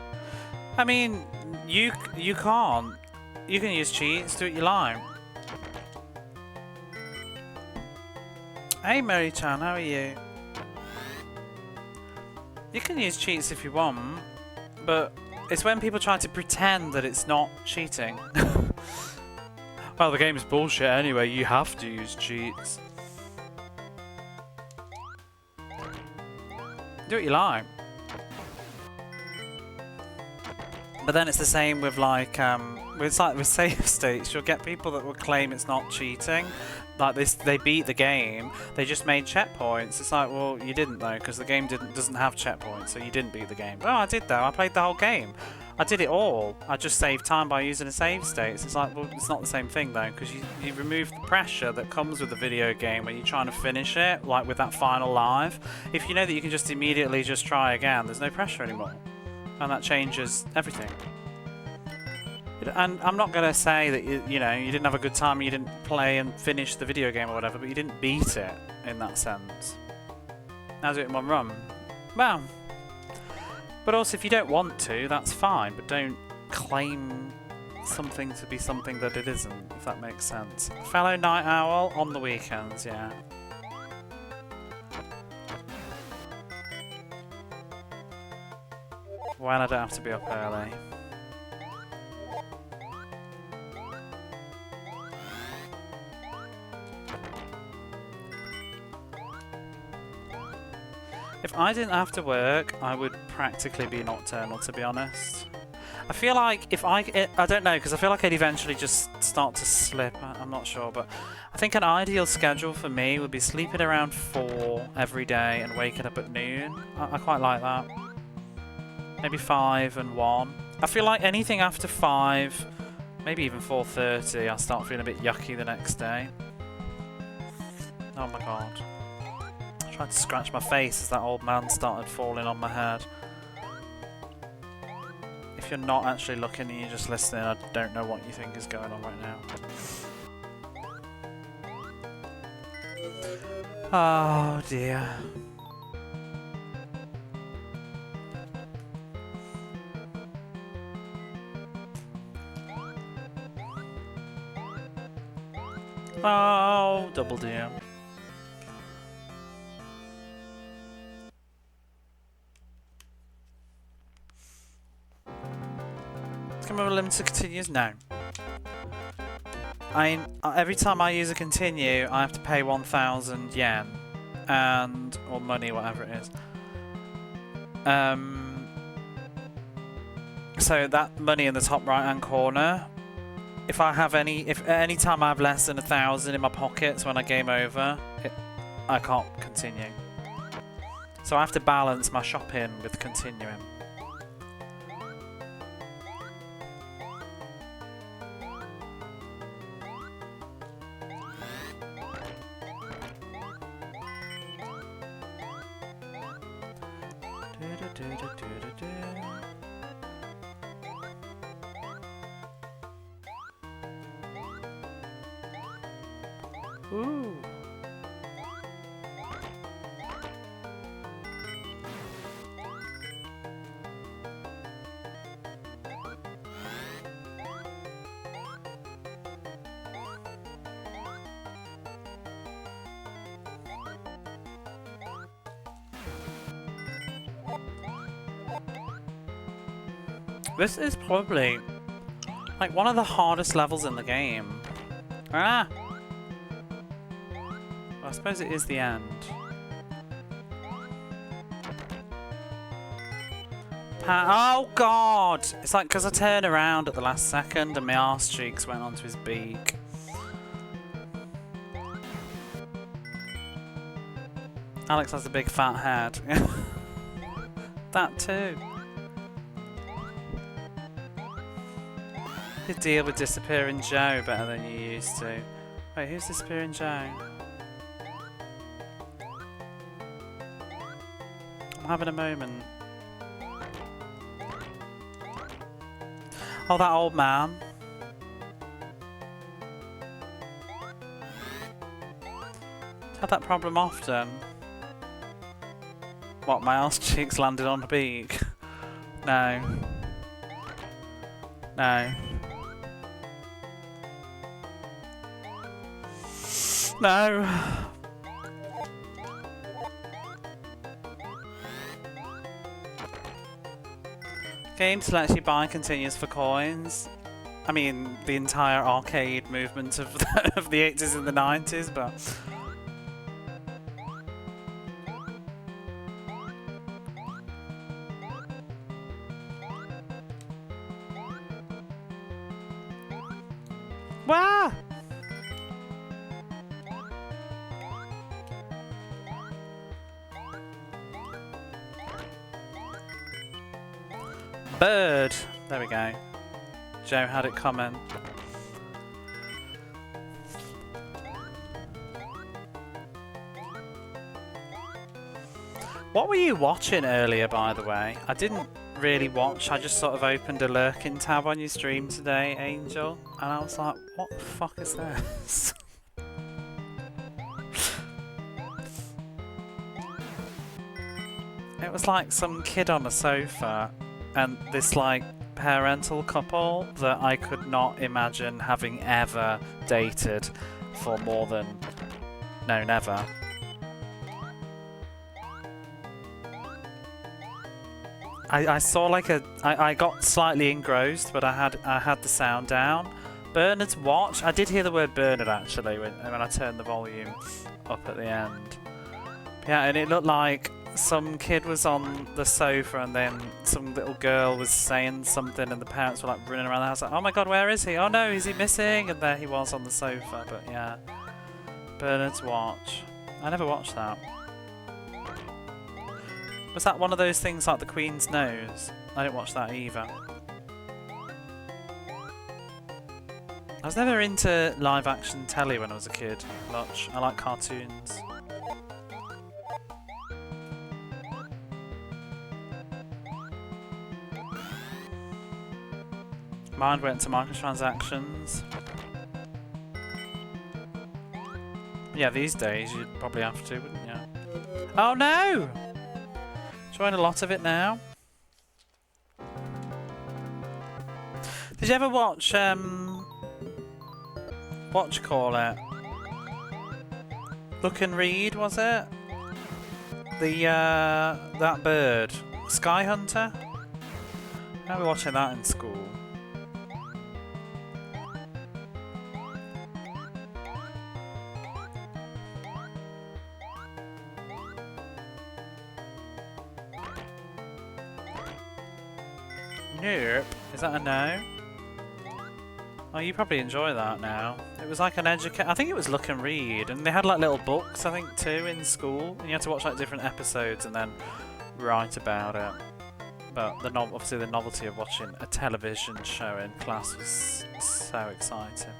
S1: I mean, you can't. You can use cheats. Do what you like. Hey, Mary-chan, how are you? You can use cheats if you want, but it's when people try to pretend that it's not cheating. Well, the game's bullshit anyway. You have to use cheats. Do what you like. But then it's the same with like it's like with save states. You'll get people that will claim it's not cheating. Like this, they beat the game. They just made checkpoints. It's like, well, you didn't though, because the game doesn't have checkpoints, so you didn't beat the game. Oh, I did though. I played the whole game. I did it all. I just saved time by using a save state. It's like, well, it's not the same thing though, because you remove the pressure that comes with the video game when you're trying to finish it, like with that final life. If you know that you can just immediately just try again, there's no pressure anymore, and that changes everything. And I'm not going to say that you know you didn't have a good time, you didn't play and finish the video game or whatever, but you didn't beat it in that sense. Now do it in one run. Well, but also if you don't want to, that's fine, but don't claim something to be something that it isn't, if that makes sense. Fellow night owl on the weekends, yeah. Well, I don't have to be up early. If I didn't have to work, I would practically be nocturnal, to be honest. I feel like if I don't know, because I feel like I'd eventually just start to slip. I'm not sure, but I think an ideal schedule for me would be sleeping around 4 every day and waking up at noon. I quite like that. Maybe 5 and 1. I feel like anything after 5, maybe even 4:30, I start feeling a bit yucky the next day. Oh my god. I tried to scratch my face as that old man started falling on my head. If you're not actually looking and you're just listening, I don't know what you think is going on right now. Oh dear. Oh, double dear. Remember limited continues? No. Every time I use a continue, I have to pay 1,000 yen, or money, whatever it is. So that money in the top right-hand corner. If any time I have less than 1,000 in my pockets when I game over, I can't continue. So I have to balance my shopping with continuing. Ooh. This is probably like one of the hardest levels in the game. Ah! I suppose it is the end. Oh god! It's like because I turned around at the last second and my arse cheeks went onto his beak. Alex has a big fat head. That too. You deal with Disappearing Joe better than you used to. Wait, who's Disappearing Joe? I'm having a moment. Oh, that old man. Had that problem often. What, my arse cheeks landed on the beak? No. No. No. Games lets you buy continues for coins. I mean, the entire arcade movement of of the 80s and the 90s, but wow. Bird! There we go. Joe had it coming. What were you watching earlier, by the way? I didn't really watch, I just sort of opened a lurking tab on your stream today, Angel, and I was like, what the fuck is this? It was like some kid on a sofa and this like parental couple that I could not imagine having ever dated for more than... no, never. I saw like a... I got slightly engrossed, but I had the sound down. Bernard's watch? I did hear the word Bernard actually when I turned the volume up at the end. Yeah, and it looked like some kid was on the sofa and then some little girl was saying something and the parents were like running around the house like, oh my god, where is he? Oh no, is he missing? And there he was on the sofa, but yeah. Bernard's watch. I never watched that. Was that one of those things like the Queen's nose? I didn't watch that either. I was never into live action telly when I was a kid much. I like cartoons. Mine went to microtransactions. Yeah, these days you'd probably have to, wouldn't you? Oh no! Enjoying a lot of it now. Did you ever watch, what do you call it? Look and Read, was it? The, that bird. Sky Hunter? I remember watching that in school. Nope. Is that a no? Oh, you probably enjoy that now. It was like an I think it was Look and Read, and they had like little books, I think, too, in school. And you had to watch like different episodes and then write about it. But obviously the novelty of watching a television show in class was so exciting.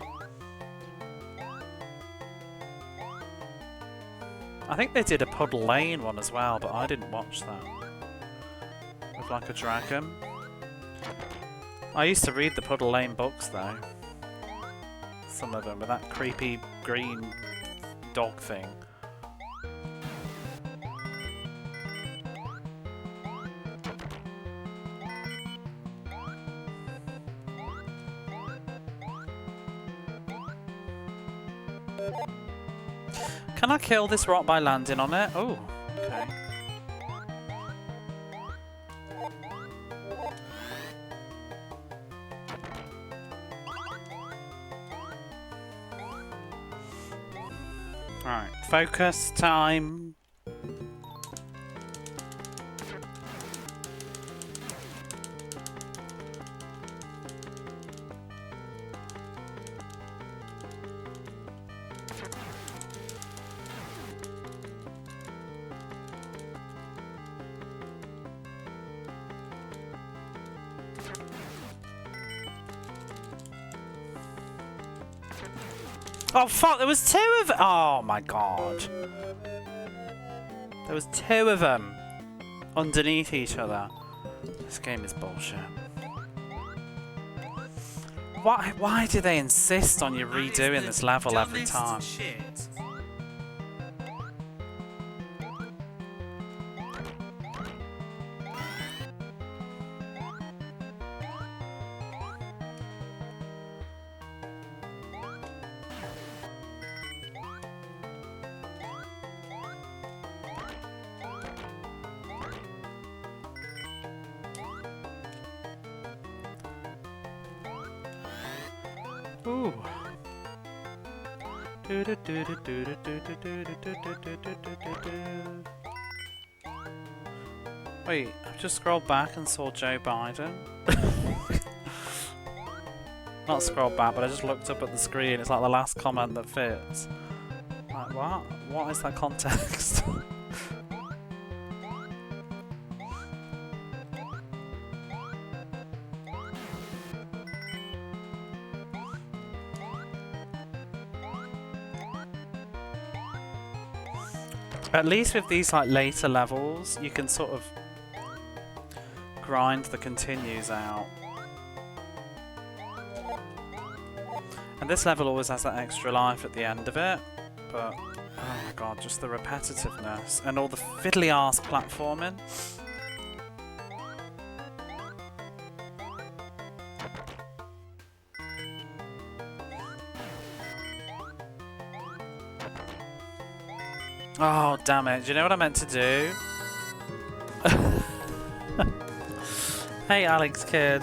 S1: I think they did a Puddle Lane one as well, but I didn't watch that. With like a dragon. I used to read the Puddle Lane books though. Some of them with that creepy green dog thing. Can I kill this rock by landing on it? Oh, okay. Alright, focus time. Oh fuck, there was two of them! Oh my god. There was two of them underneath each other. This game is bullshit. Why do they insist on you redoing this level every time? Ooh. Wait, I've just scrolled back and saw Joe Biden. Not scrolled back, but I just looked up at the screen. It's like the last comment that fits. Like, what? What is that context? At least with these like later levels, you can sort of grind the continues out. And this level always has that extra life at the end of it, but oh my god, just the repetitiveness and all the fiddly arse platforming. Oh, damn it. Do you know what I meant to do? Hey, Alex Kid.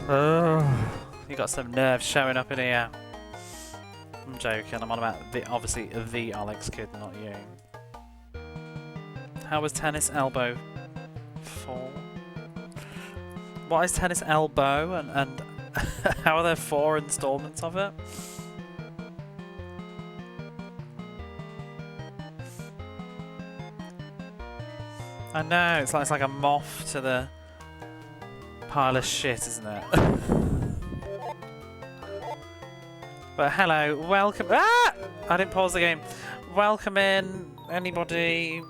S1: Oh, you got some nerves showing up in here. I'm joking. I'm on about obviously the Alex Kid, not you. How was Tennis Elbow 4? What is Tennis Elbow and how are there 4 installments of it? I know, it's like a moth to the pile of shit, isn't it? But hello, welcome. Ah! I didn't pause the game. Welcome in, anybody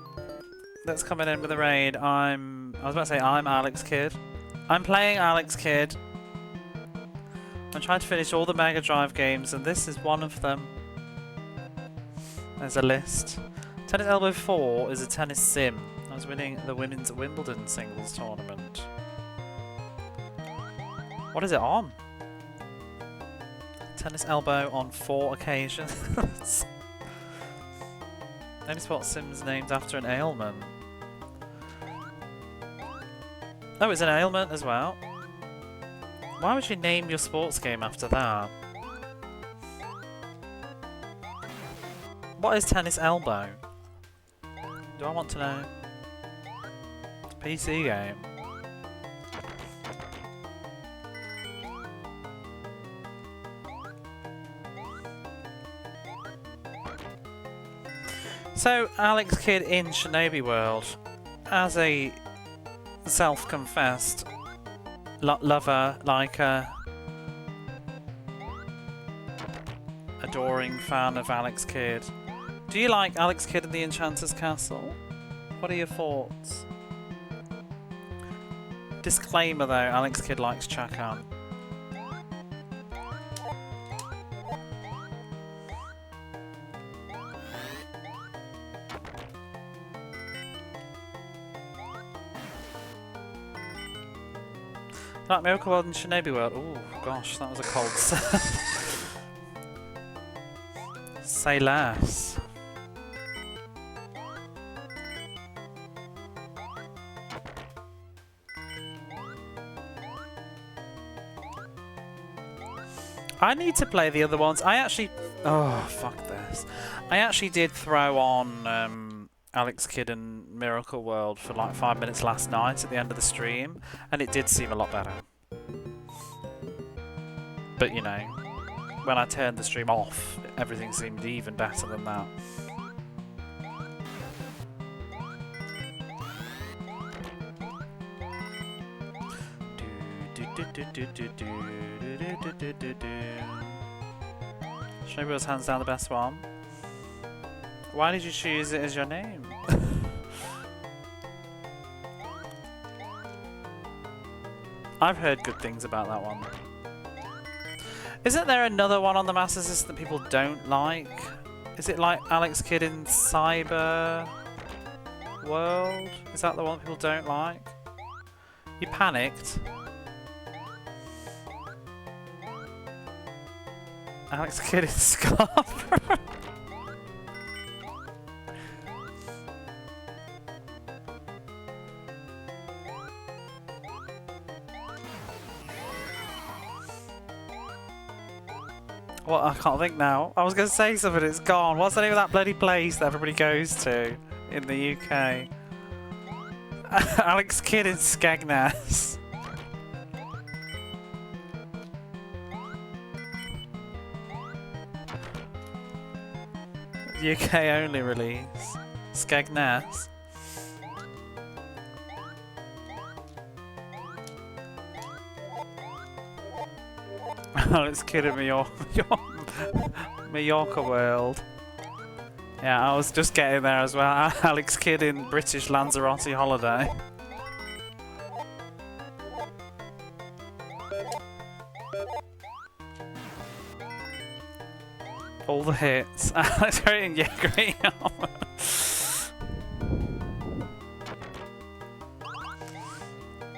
S1: that's coming in with a raid. I was about to say I'm Alex Kid. I'm playing Alex Kid. I'm trying to finish all the Mega Drive games, and this is one of them. There's a list. Tennis Elbow 4 is a tennis sim. I was winning the women's Wimbledon singles tournament. What is it on? Tennis Elbow on 4 occasions. Any sports sims named after an ailment. Oh, it's an ailment as well. Why would you name your sports game after that? What is Tennis Elbow? Do I want to know? PC game. So, Alex Kidd in Shinobi World, as a self-confessed lover, liker, adoring fan of Alex Kidd, do you like Alex Kidd in the Enchanted Castle? What are your thoughts? Disclaimer though, Alex Kidd likes Chakan. Like Miracle World and Shinobi World. Oh gosh, that was a cold say less. I need to play the other ones. I actually... Oh, fuck this. I actually did throw on Alex Kidd and Miracle World for like 5 minutes last night at the end of the stream, and it did seem a lot better. But, you know, when I turned the stream off, everything seemed even better than that. Shinobi was hands down the best one. Why did you choose it as your name? I've heard good things about that one. Isn't there another one on the Master System that people don't like? Is it like Alex Kidd in Cyber World? Is that the one people don't like? You panicked. Alex Kidd in Scarborough. Well, I can't think now. I was going to say something, it's gone. What's the name of that bloody place that everybody goes to in the UK? Alex Kidd in Skegness. UK only release. Skegness. Alex Kidd in Mallorca World. Yeah, I was just getting there as well. Alex Kidd in British Lanzarote holiday. All the hits. Alex Kidd in Great.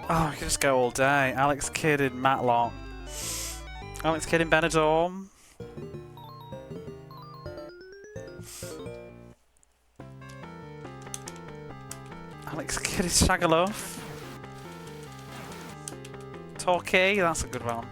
S1: Oh, we could just go all day. Alex Kidd in Matlock. Alex Kidd in Benidorm. Alex Kidd in Shagaluf. Torquay, that's a good one.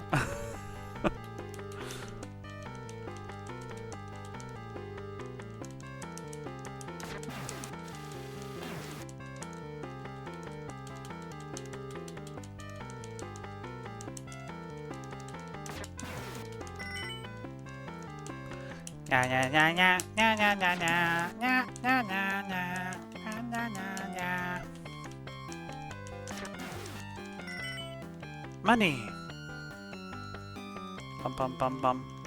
S1: Money. Bum bum bum bum.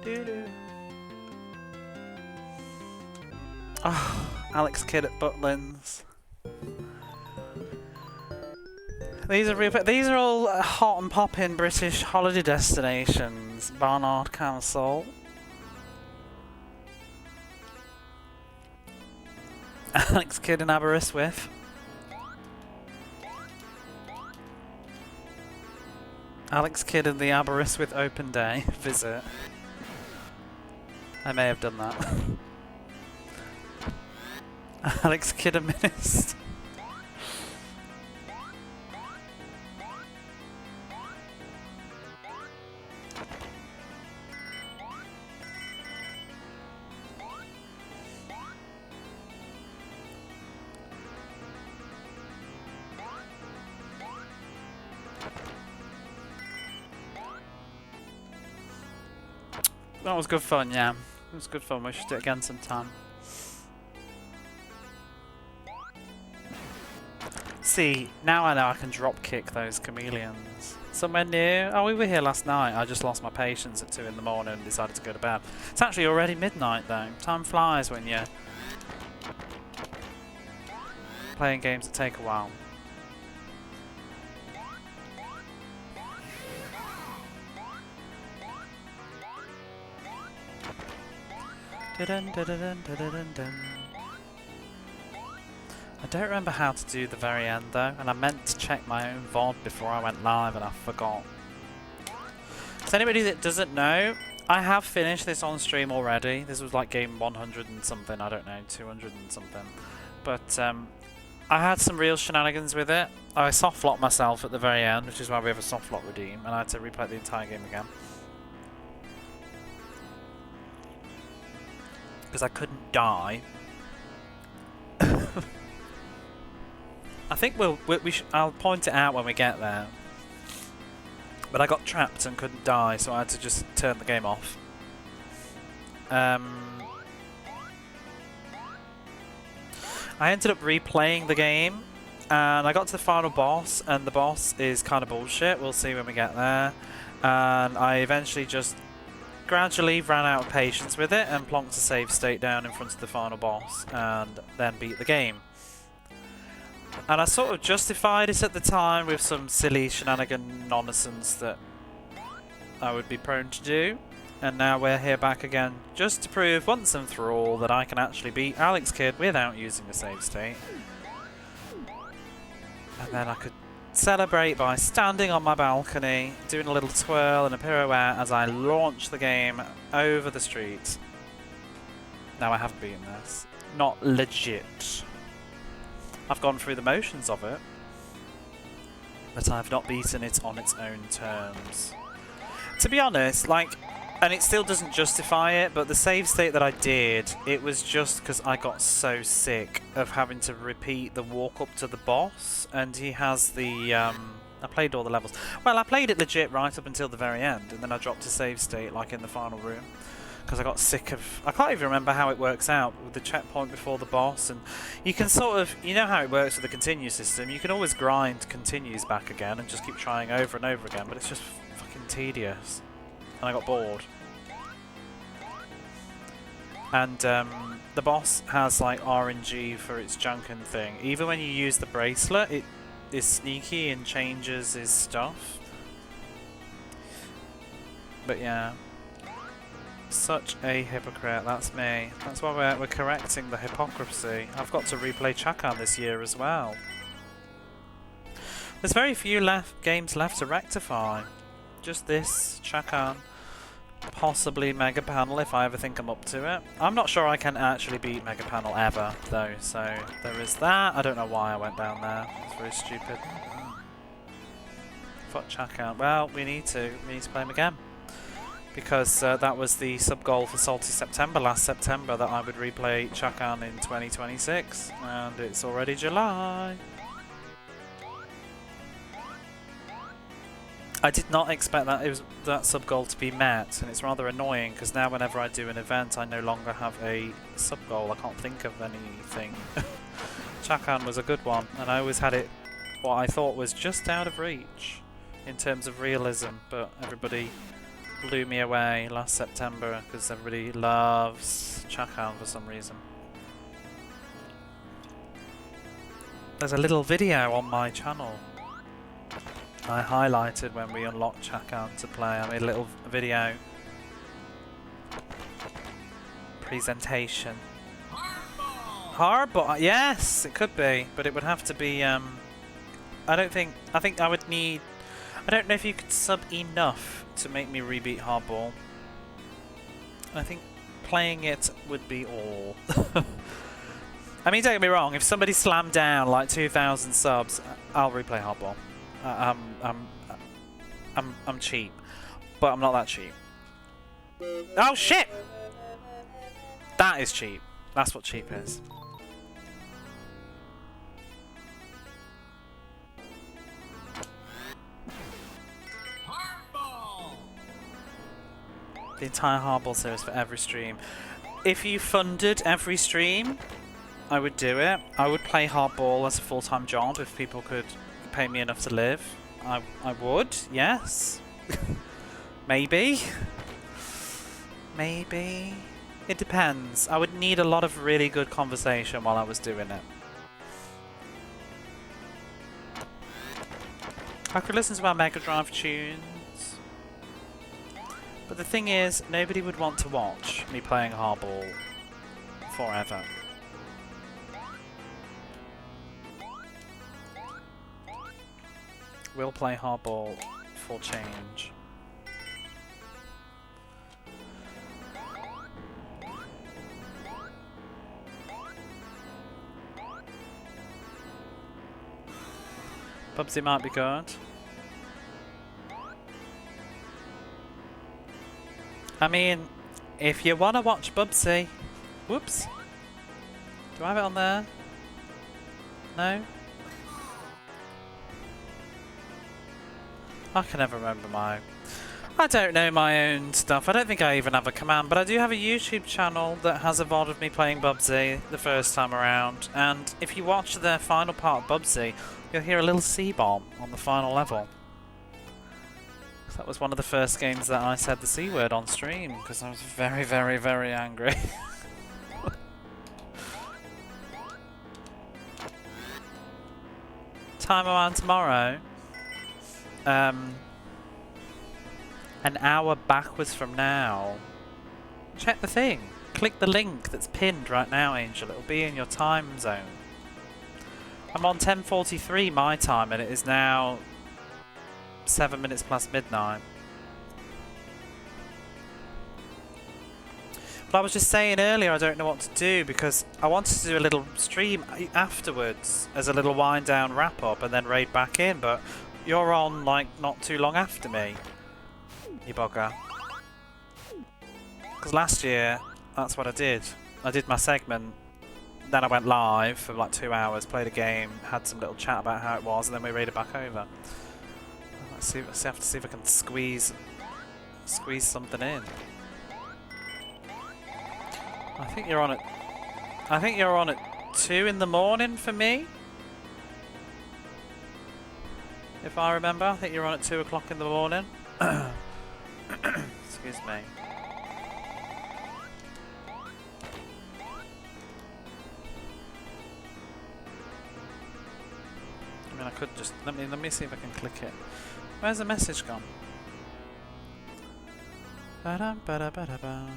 S1: Doo doo. Oh, Alex Kidd at Butlins. These are all hot and poppin' British holiday destinations. Barnard Castle. Alex Kidd in Aberystwyth. Alex Kidd in the Aberystwyth Open Day visit. I may have done that. Alex Kidd a Minist. That was good fun, yeah. It was good fun. We should do it again sometime. See, now I know I can drop kick those chameleons. Somewhere new? Oh, we were here last night. I just lost my patience at 2 in the morning and decided to go to bed. It's actually already midnight though. Time flies when you're playing games that take a while. I don't remember how to do the very end though, and I meant to check my own VOD before I went live and I forgot. So anybody that doesn't know, I have finished this on stream already. This was like game 100 and something, I don't know, 200 and something. But I had some real shenanigans with it. I soft locked myself at the very end, which is why we have a soft lock redeem, and I had to replay the entire game again. Because I couldn't die. I think I'll point it out when we get there. But I got trapped and couldn't die, so I had to just turn the game off. I ended up replaying the game, and I got to the final boss, and the boss is kind of bullshit. We'll see when we get there. And I eventually just gradually ran out of patience with it and plonked a save state down in front of the final boss, and then beat the game. And I sort of justified it at the time with some silly shenanigan nonsense that I would be prone to do. And now we're here back again just to prove once and for all that I can actually beat Alex Kidd without using a save state. And then I could celebrate by standing on my balcony, doing a little twirl and a pirouette as I launch the game over the street. Now I haven't beaten this. Not legit. I've gone through the motions of it, but I've not beaten it on its own terms. To be honest, like, and it still doesn't justify it, but the save state that I did, it was just because I got so sick of having to repeat the walk up to the boss, and he has the, I played all the levels. Well, I played it legit right up until the very end, and then I dropped a save state, like in the final room. Because I got sick of... I can't even remember how it works out with the checkpoint before the boss, and you can sort of... You know how it works with the continue system, you can always grind continues back again and just keep trying over and over again, but it's just fucking tedious. And I got bored. And the boss has like RNG for its junkin thing. Even when you use the bracelet, it is sneaky and changes his stuff. But yeah. Such a hypocrite, that's me. That's why we're correcting the hypocrisy. I've got to replay Chakan this year as well. There's very few games left to rectify. Just this, Chakan, possibly Mega Panel if I ever think I'm up to it. I'm not sure I can actually beat Mega Panel ever though, so there is that. I don't know why I went down there. It's very stupid. Fuck Chakan. Well, we need to play him again. Because that was the sub-goal for Salty September last September, that I would replay Chakan in 2026, and it's already July. I did not expect that sub-goal to be met, and it's rather annoying because now whenever I do an event I no longer have a sub-goal. I can't think of anything. Chakan was a good one, and I always had it what I thought was just out of reach in terms of realism, but everybody blew me away last September because everybody loves Chakan for some reason. There's a little video on my channel I highlighted when we unlocked Chakan to play. I made a little video presentation. Hardball, yes, it could be, but it would have to be. I think I would need. I don't know if you could sub enough to make me rebeat Hardball. I think playing it would be all. I mean, don't get me wrong, if somebody slammed down like 2,000 subs, I'll replay Hardball. I'm cheap, but I'm not that cheap. Oh shit! That is cheap. That's what cheap is. The entire Hardball series for every stream. If you funded every stream, I would do it. I would play hardball as a full-time job if people could pay me enough to live. I would, yes. Maybe. Maybe. It depends. I would need a lot of really good conversation while I was doing it. I could listen to my Mega Drive tunes. But the thing is, nobody would want to watch me playing hardball forever. We'll play hardball for change. Bubsy might be good. I mean, if you want to watch Bubsy... Whoops. Do I have it on there? No? I can never remember my... I don't know my own stuff. I don't think I even have a command, but I do have a YouTube channel that has a VOD of me playing Bubsy the first time around. And if you watch the final part of Bubsy, you'll hear a little C-bomb on the final level. That was one of the first games that I said the C word on stream, because I was very, very, very angry. Time around tomorrow. An hour backwards from now. Check the thing. Click the link that's pinned right now, Angel. It'll be in your time zone. I'm on 10:43 my time, and it is now 7 minutes past midnight. But I was just saying earlier, I don't know what to do, because I wanted to do a little stream afterwards as a little wind down wrap up and then raid back in, but you're on like not too long after me, you bugger. Because last year, that's what I did. I did my segment, then I went live for like 2 hours, played a game, had some little chat about how it was, and then we raided back over. Let's have to see if I can squeeze something in. I think you're on at 2 in the morning for me. If I remember, I think you're on at 2 o'clock in the morning. Excuse me. I mean, I could just let me see if I can click it. Where's the message gone? Ba-dum, ba-da-ba-da-ba.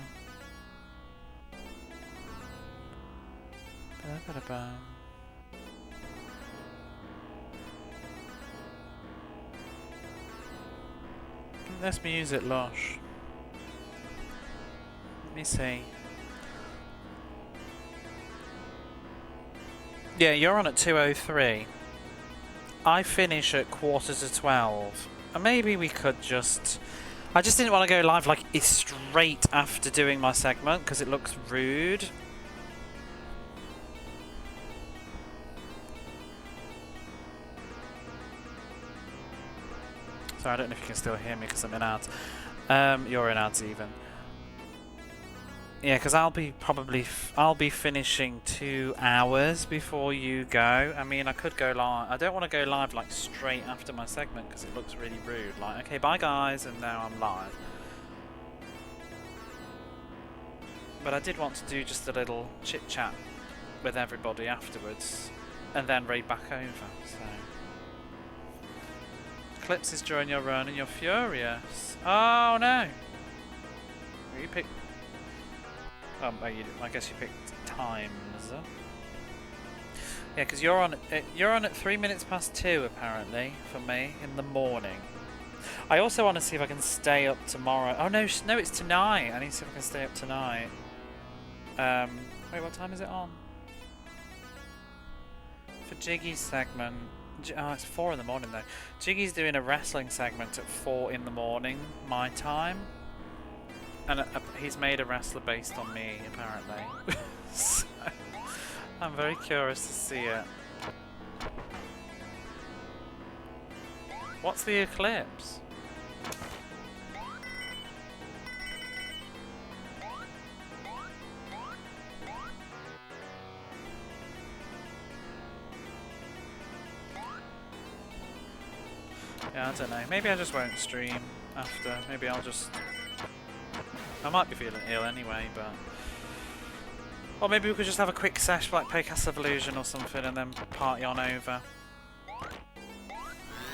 S1: Ba-da-ba-da-ba. Let's use it, Lush. Let me see. Yeah, you're on at 2:03. I finish at 11:45. And maybe we could just... I just didn't want to go live like straight after doing my segment because it looks rude. Sorry, I don't know if you can still hear me because I'm in ads. You're in ads even. Yeah, because I'll be finishing 2 hours before you go. I mean, I could go live. I don't want to go live like straight after my segment because it looks really rude. Like, okay, bye guys, and now I'm live. But I did want to do just a little chit chat with everybody afterwards, and then raid back over. So. Eclipses during your run and you're furious. Oh no! You picked... Oh, I guess you picked times. Yeah, because you're on at 3 minutes past 2 apparently for me in the morning. I also want to see if I can stay up tomorrow. Oh no, no, it's tonight. I need to see if I can stay up tonight. Wait, what time is it on? For Jiggy's segment. Oh, it's 4 in the morning though. Jiggy's doing a wrestling segment at 4 in the morning, my time. And he's made a wrestler based on me, apparently. So, I'm very curious to see it. What's the eclipse? Yeah, I don't know. Maybe I just won't stream after. Maybe I'll just... I might be feeling ill anyway, but... Or maybe we could just have a quick sesh, like play Castle of Illusion or something, and then party on over.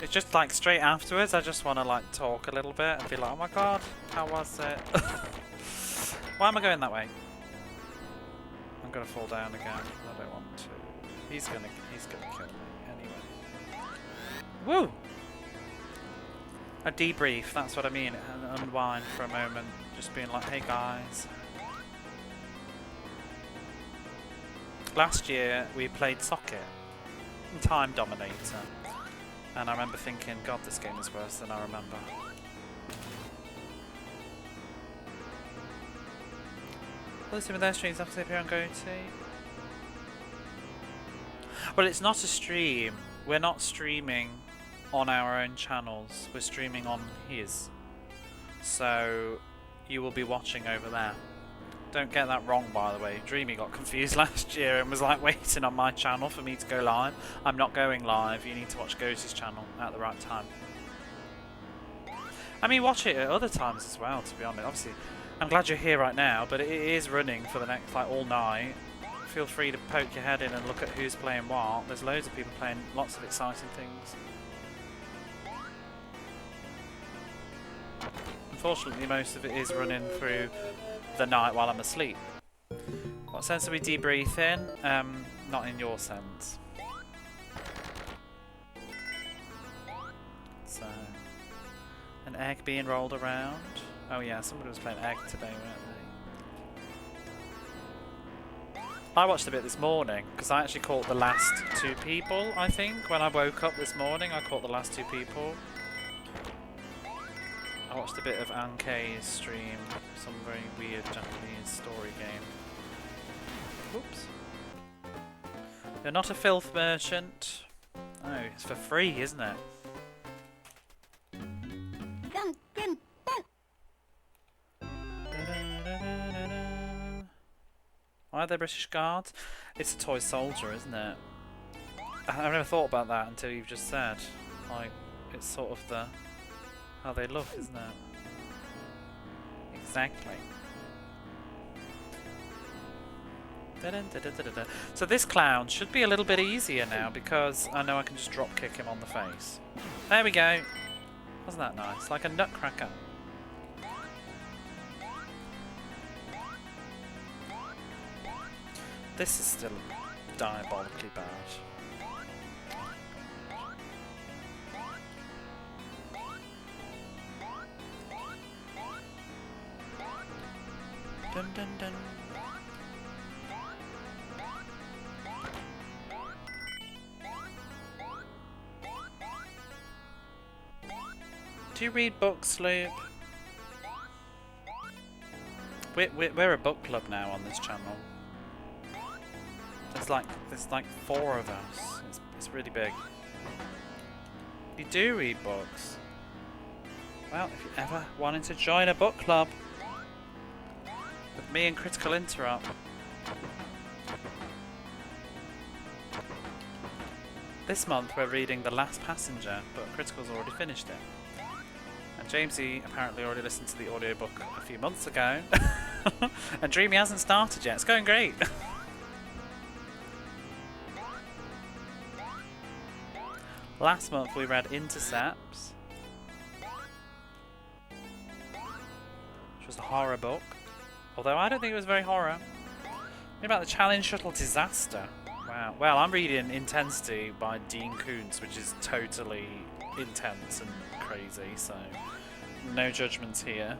S1: It's just like straight afterwards, I just want to like talk a little bit and be like, oh my god, how was it? Why am I going that way? I'm gonna fall down again. I don't want to. He's gonna kill me anyway. Woo! A debrief, that's what I mean. And unwind for a moment. Just being like, hey guys. Last year we played Socket, Time Dominator, and I remember thinking, God, this game is worse than I remember. Will they see their streams after they appear on GoTo? Well, it's not a stream. We're not streaming on our own channels. We're streaming on his. So you will be watching over there. Don't get that wrong, by the way. Dreamy got confused last year and was like waiting on my channel for me to go live. I'm not going live. You need to watch Ghost's channel at the right time. I mean, watch it at other times as well, to be honest. Obviously, I'm glad you're here right now, but it is running for the next, like, all night. Feel free to poke your head in and look at who's playing what. There's loads of people playing lots of exciting things. Unfortunately, most of it is running through the night while I'm asleep. What sense are we debriefing? Not in your sense. So, an egg being rolled around. Oh yeah, somebody was playing egg today, weren't they? I watched a bit this morning because I actually caught the last two people. I think when I woke up this morning, I caught the last two people. I watched a bit of Ankei's stream, some very weird Japanese story game. Whoops. You're not a filth merchant. Oh, it's for free, isn't it? Why are there British Guards? It's a toy soldier, isn't it? I've never thought about that until you've just said. Like, it's sort of the... how they look, isn't it? Exactly. So this clown should be a little bit easier now because I know I can just drop kick him on the face. There we go. Wasn't that nice? Like a nutcracker. This is still diabolically bad. Dun dun dun. Do you read books, Loop? We're a book club now on this channel. There's like 4 of us. It's really big. You do read books. Well, if you ever wanted to join a book club with me and Critical Interrupt. This month we're reading The Last Passenger, but Critical's already finished it. And Jamesy apparently already listened to the audiobook a few months ago. And Dreamy hasn't started yet. It's going great. Last month we read Intercepts, which was a horror book. Although I don't think it was very horror. What about the Challenge Shuttle Disaster? Wow. Well, I'm reading Intensity by Dean Koontz, which is totally intense and crazy, so no judgments here.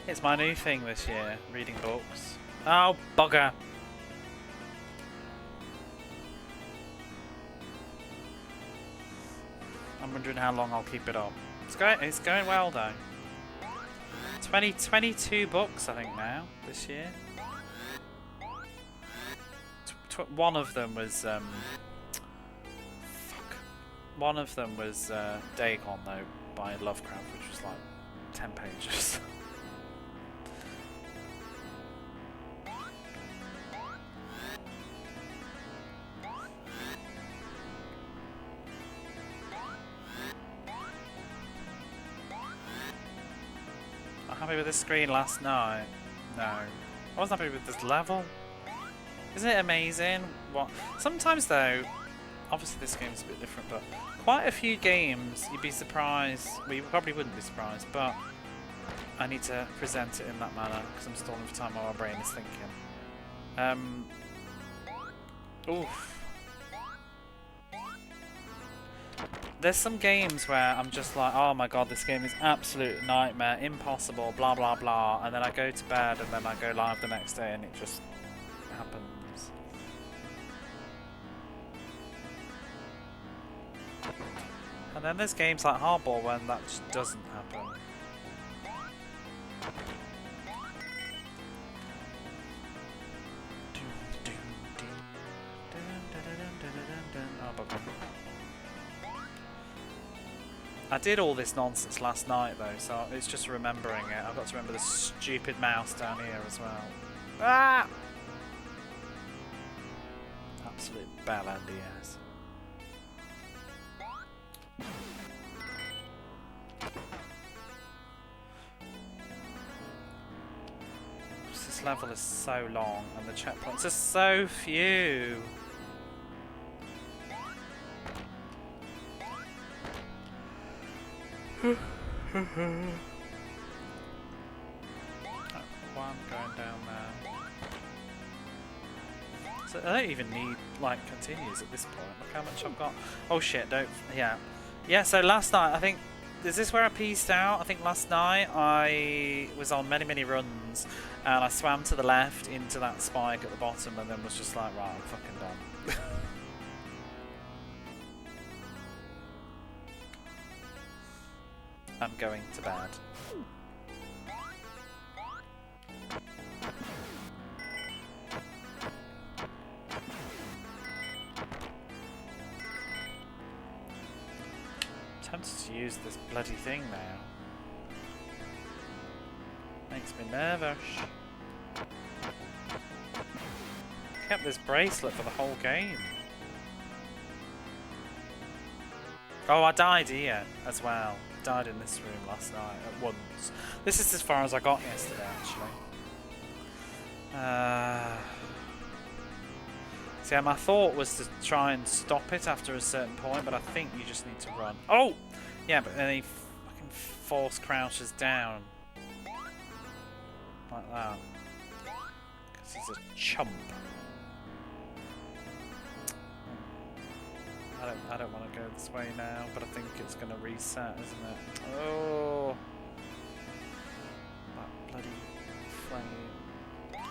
S1: It's my new thing this year, reading books. Oh, bugger! I'm wondering how long I'll keep it up. It's going well though. 22 books I think now this year. One of them was one of them was Dagon though by Lovecraft, which was like 10 pages. happy with this screen last night. No. I wasn't happy with this level. Isn't it amazing? What? Sometimes though, obviously this game is a bit different, but quite a few games you'd be surprised. Well, you probably wouldn't be surprised, but I need to present it in that manner because I'm stalling for time while my brain is thinking. Oof. There's some games where I'm just like, oh my god, this game is absolute nightmare, impossible, blah blah blah, and then I go to bed and then I go live the next day and it just happens. And then there's games like Hardball when that just doesn't happen. I did all this nonsense last night though, so it's just remembering it. I've got to remember the stupid mouse down here as well. Ah! Absolute bell end he is. This level is so long and the checkpoints are so few. One going down there. So I don't even need like continues at this point. Look how much I've got. Oh shit! Don't. Yeah. Yeah. So last night I think. Is this where I peaced out? I think last night I was on many runs and I swam to the left into that spike at the bottom and then was just like, right, I'm fucking done. I'm going to bed. I'm tempted to use this bloody thing now. Makes me nervous. Kept this bracelet for the whole game. Oh, I died here as well. Died in this room last night at once. This is as far as I got yesterday, actually. So yeah, my thought was to try and stop it after a certain point, but I think you just need to run. Oh! Yeah, but then he fucking force crouches down. Like that. Because he's a chump. I don't want to go this way now, but I think it's going to reset, isn't it? Oh! That bloody flame.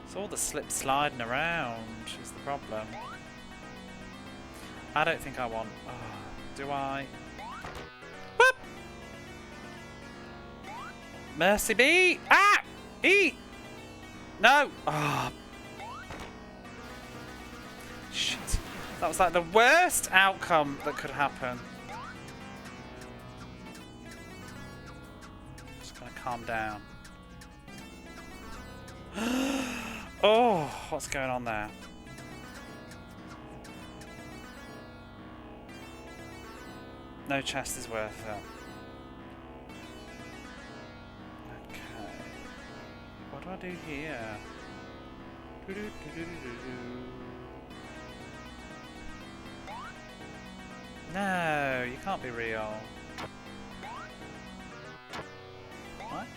S1: It's all the slip sliding around is the problem. I don't think I want... Oh, do I? Whoop! Mercy be! Ah! Eat! No! Oh. Shit. That was like the worst outcome that could happen. Just gonna calm down. Oh, what's going on there? No chest is worth it. Okay. What do I do here? No, you can't be real. What?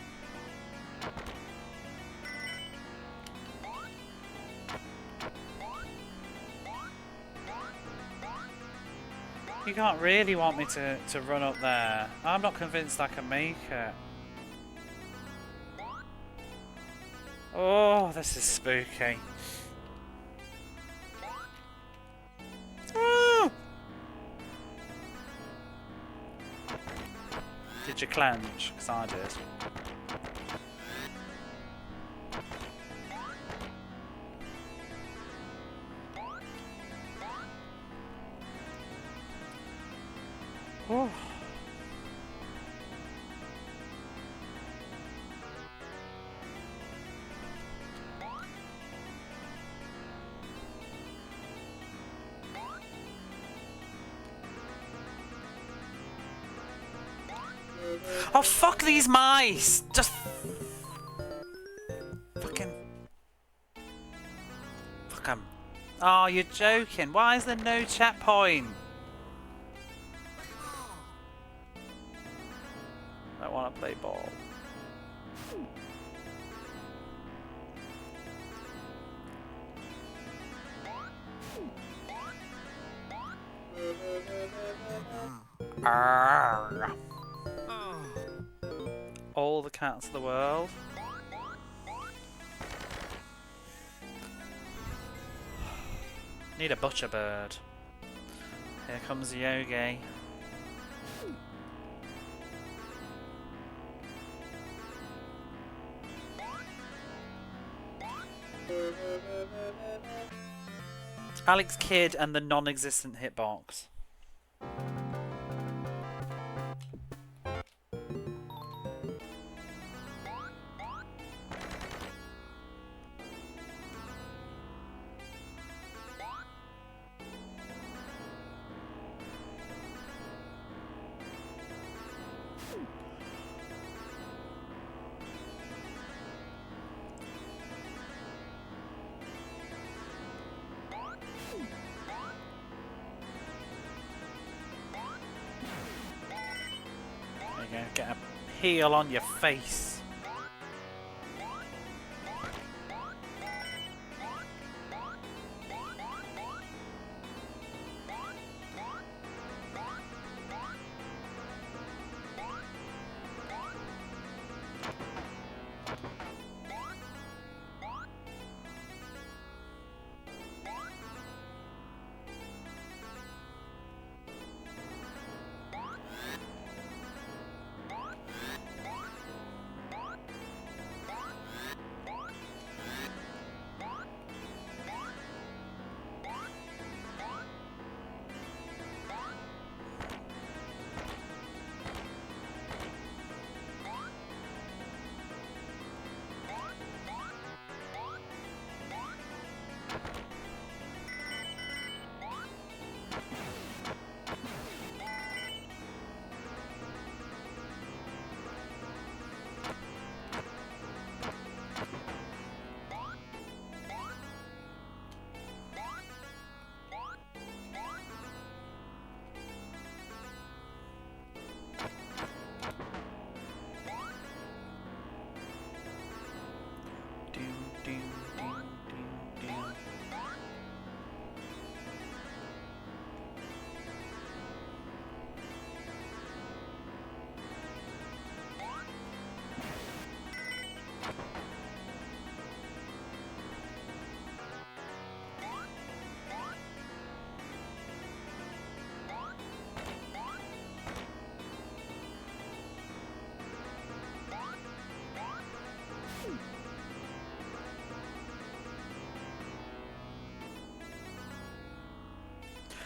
S1: You can't really want me to run up there. I'm not convinced I can make it. Oh, this is spooky. Did you clench? Because I did. Oh. Oh, fuck these mice! Just... Fucking... Fuck 'em. Oh, you're joking. Why is there no checkpoint? I want to play ball. Arrgh. All the cats of the world. Need a butcher bird. Here comes Yogi. Alex Kidd and the non-existent hitbox. Get a heel on your face.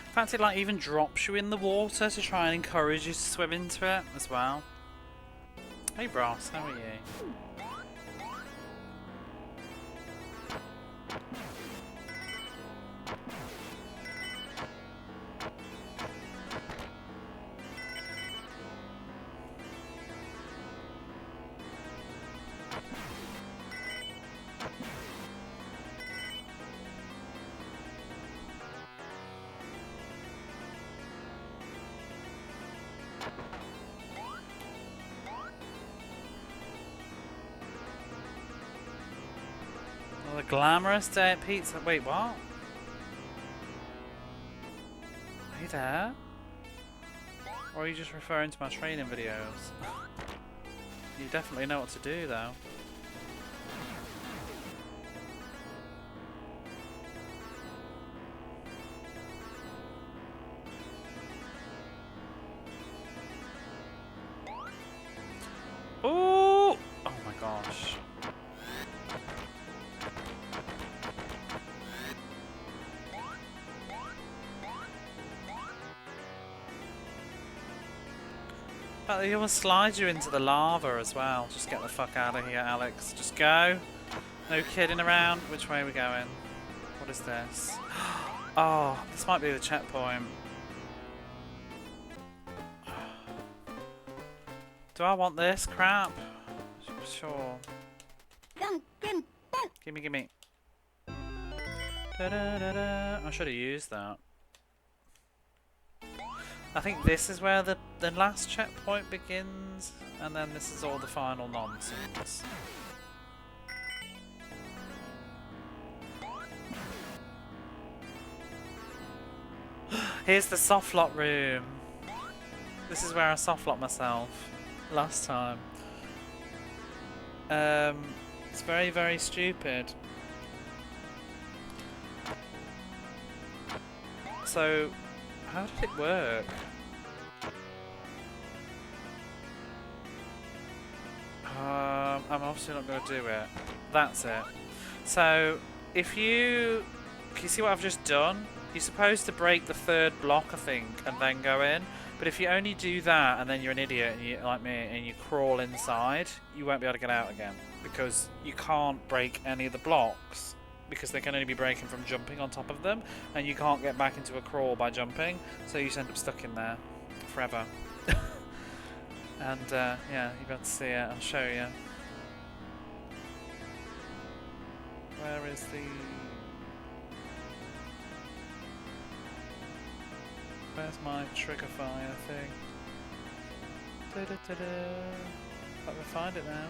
S1: In fact, it like even drops you in the water to try and encourage you to swim into it as well. Hey Ross, how are you? The glamorous day at pizza. Wait, what? Are you there? Or are you just referring to my training videos? You definitely know what to do, though. Ooh! Oh my gosh. But he almost slides you into the lava as well. Just get the fuck out of here, Alex. Just go. No kidding around. Which way are we going? What is this? Oh, this might be the checkpoint. Do I want this crap? Sure. Gimme, gimme. Da -da -da -da. I should have used that. I think this is where the last checkpoint begins, and then this is all the final nonsense. Here's the softlock room. This is where I softlocked myself last time. It's very, very stupid. So, how did it work? I'm obviously not going to do it. That's it. So, if you... Can you see what I've just done? You're supposed to break the third block, I think, and then go in. But if you only do that, and then you're an idiot, and you, like me, and you crawl inside, you won't be able to get out again. Because you can't break any of the blocks. Because they can only be breaking from jumping on top of them. And you can't get back into a crawl by jumping. So you just end up stuck in there forever. And, yeah, you've got to see it. I'll show you. Where is the... Where's my trigger fire thing? Da-da-da-da. Can't even find it now.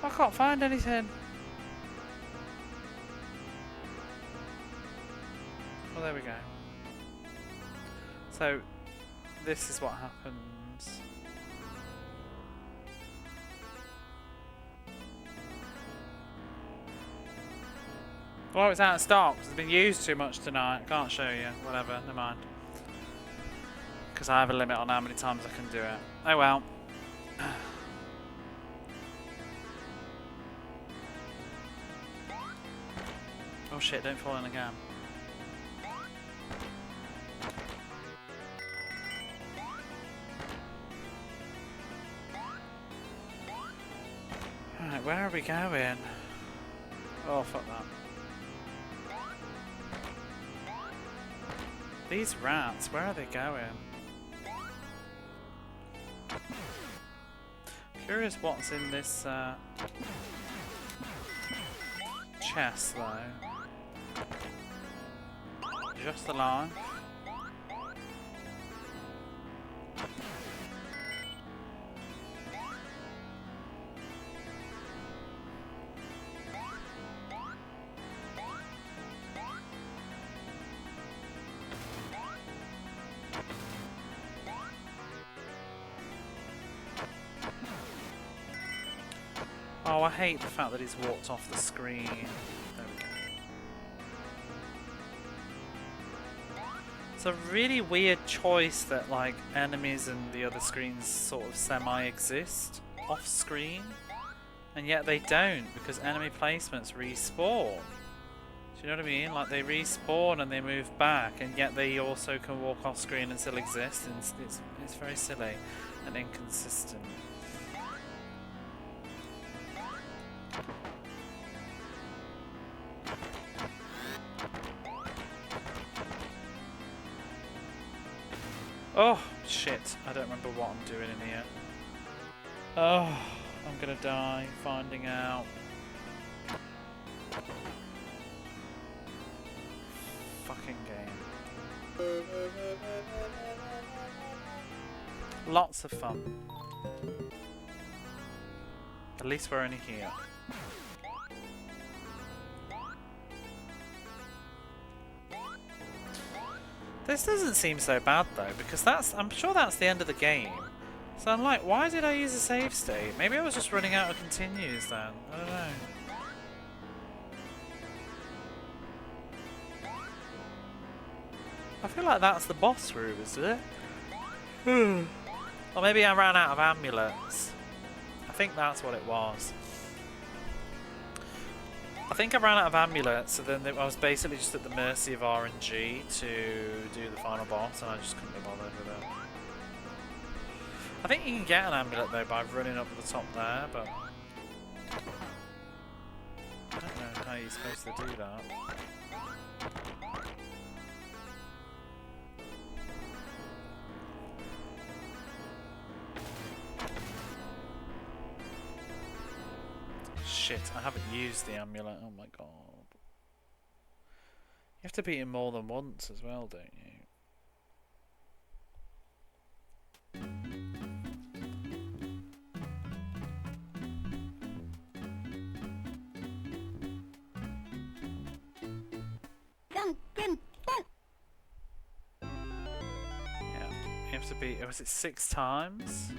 S1: I can't find anything. Well, there we go. So, this is what happens. Oh, it's out of stock. It's been used too much tonight. I can't show you. Whatever. Never mind. Because I have a limit on how many times I can do it. Oh well. Oh shit, don't fall in again. Right, where are we going? Oh, fuck that. These rats, where are they going? Curious what's in this chest though. Just alive. Oh, I hate the fact that he's walked off the screen. There we go. It's a really weird choice that like enemies and the other screens sort of semi-exist off screen, and yet they don't because enemy placements respawn. Do you know what I mean? Like they respawn and they move back, and yet they also can walk off screen and still exist. And it's very silly and inconsistent. Oh, shit. I don't remember what I'm doing in here. Oh, I'm gonna die finding out. Fucking game. Lots of fun. At least we're only here. This doesn't seem so bad though, because I'm sure that's the end of the game. So I'm like, why did I use a save state? Maybe I was just running out of continues then. I don't know. I feel like that's the boss room, isn't it? Or maybe I ran out of amulets. I think that's what it was. I think I ran out of amulets, so then I was basically just at the mercy of RNG to do the final boss, and I just couldn't be bothered with it. I think you can get an amulet though by running up to the top there, but I don't know how you're supposed to do that. shit, I haven't used the amulet. Oh my god. You have to beat him more than once as well, don't you? Yeah, you have to beat, was it 6 times?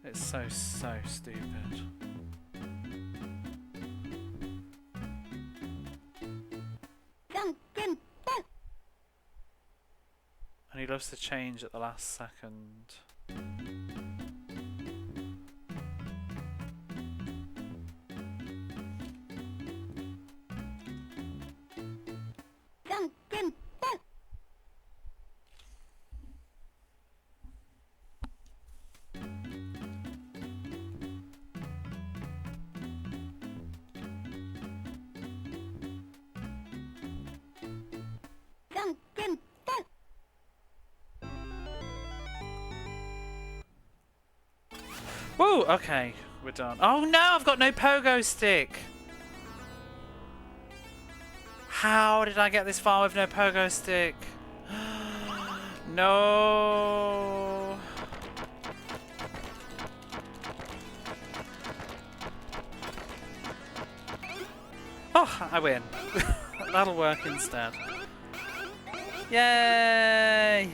S1: It's so stupid. And he loves to change at the last second. Woo! Okay, we're done. Oh no, I've got no pogo stick! How did I get this far with no pogo stick? No! Oh, I win. That'll work instead. Yay!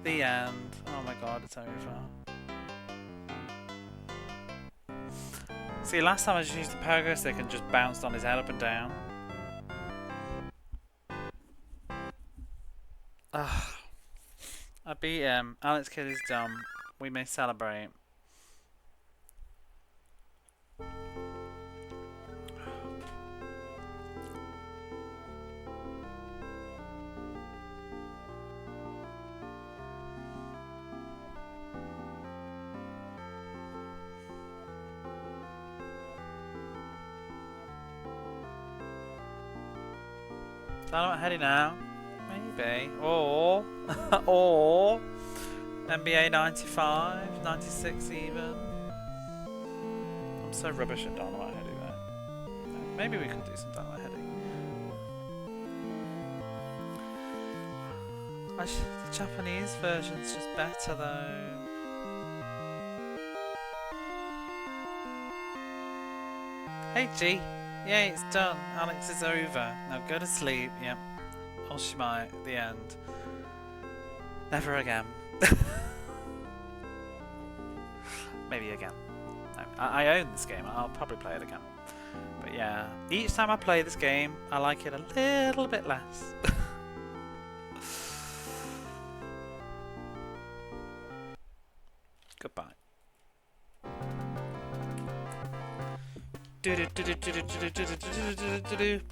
S1: The end. Oh my god, it's over. See, last time I just used the pogo stick and just bounced on his head up and down. Ugh. I beat him. Alex Kidd is dumb. We may celebrate. Dynamite heading now. Maybe. Or or NBA 95, 96 even. I'm so rubbish at dynamite heading though. No, maybe we could do some dynamite heading. The Japanese version's just better though. Hey G. Yay, it's done. Alex is over. Now go to sleep. Yep. Oshimai. The end. Never again. Maybe again. No, I own this game. I'll probably play it again. But yeah, each time I play this game, I like it a little bit less. Goodbye.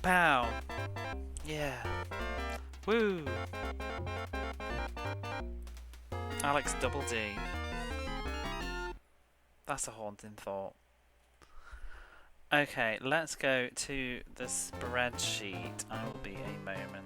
S1: Pow! Yeah. Woo! Alex Double D. That's a haunting thought. Okay, let's go to the spreadsheet. I will be a moment.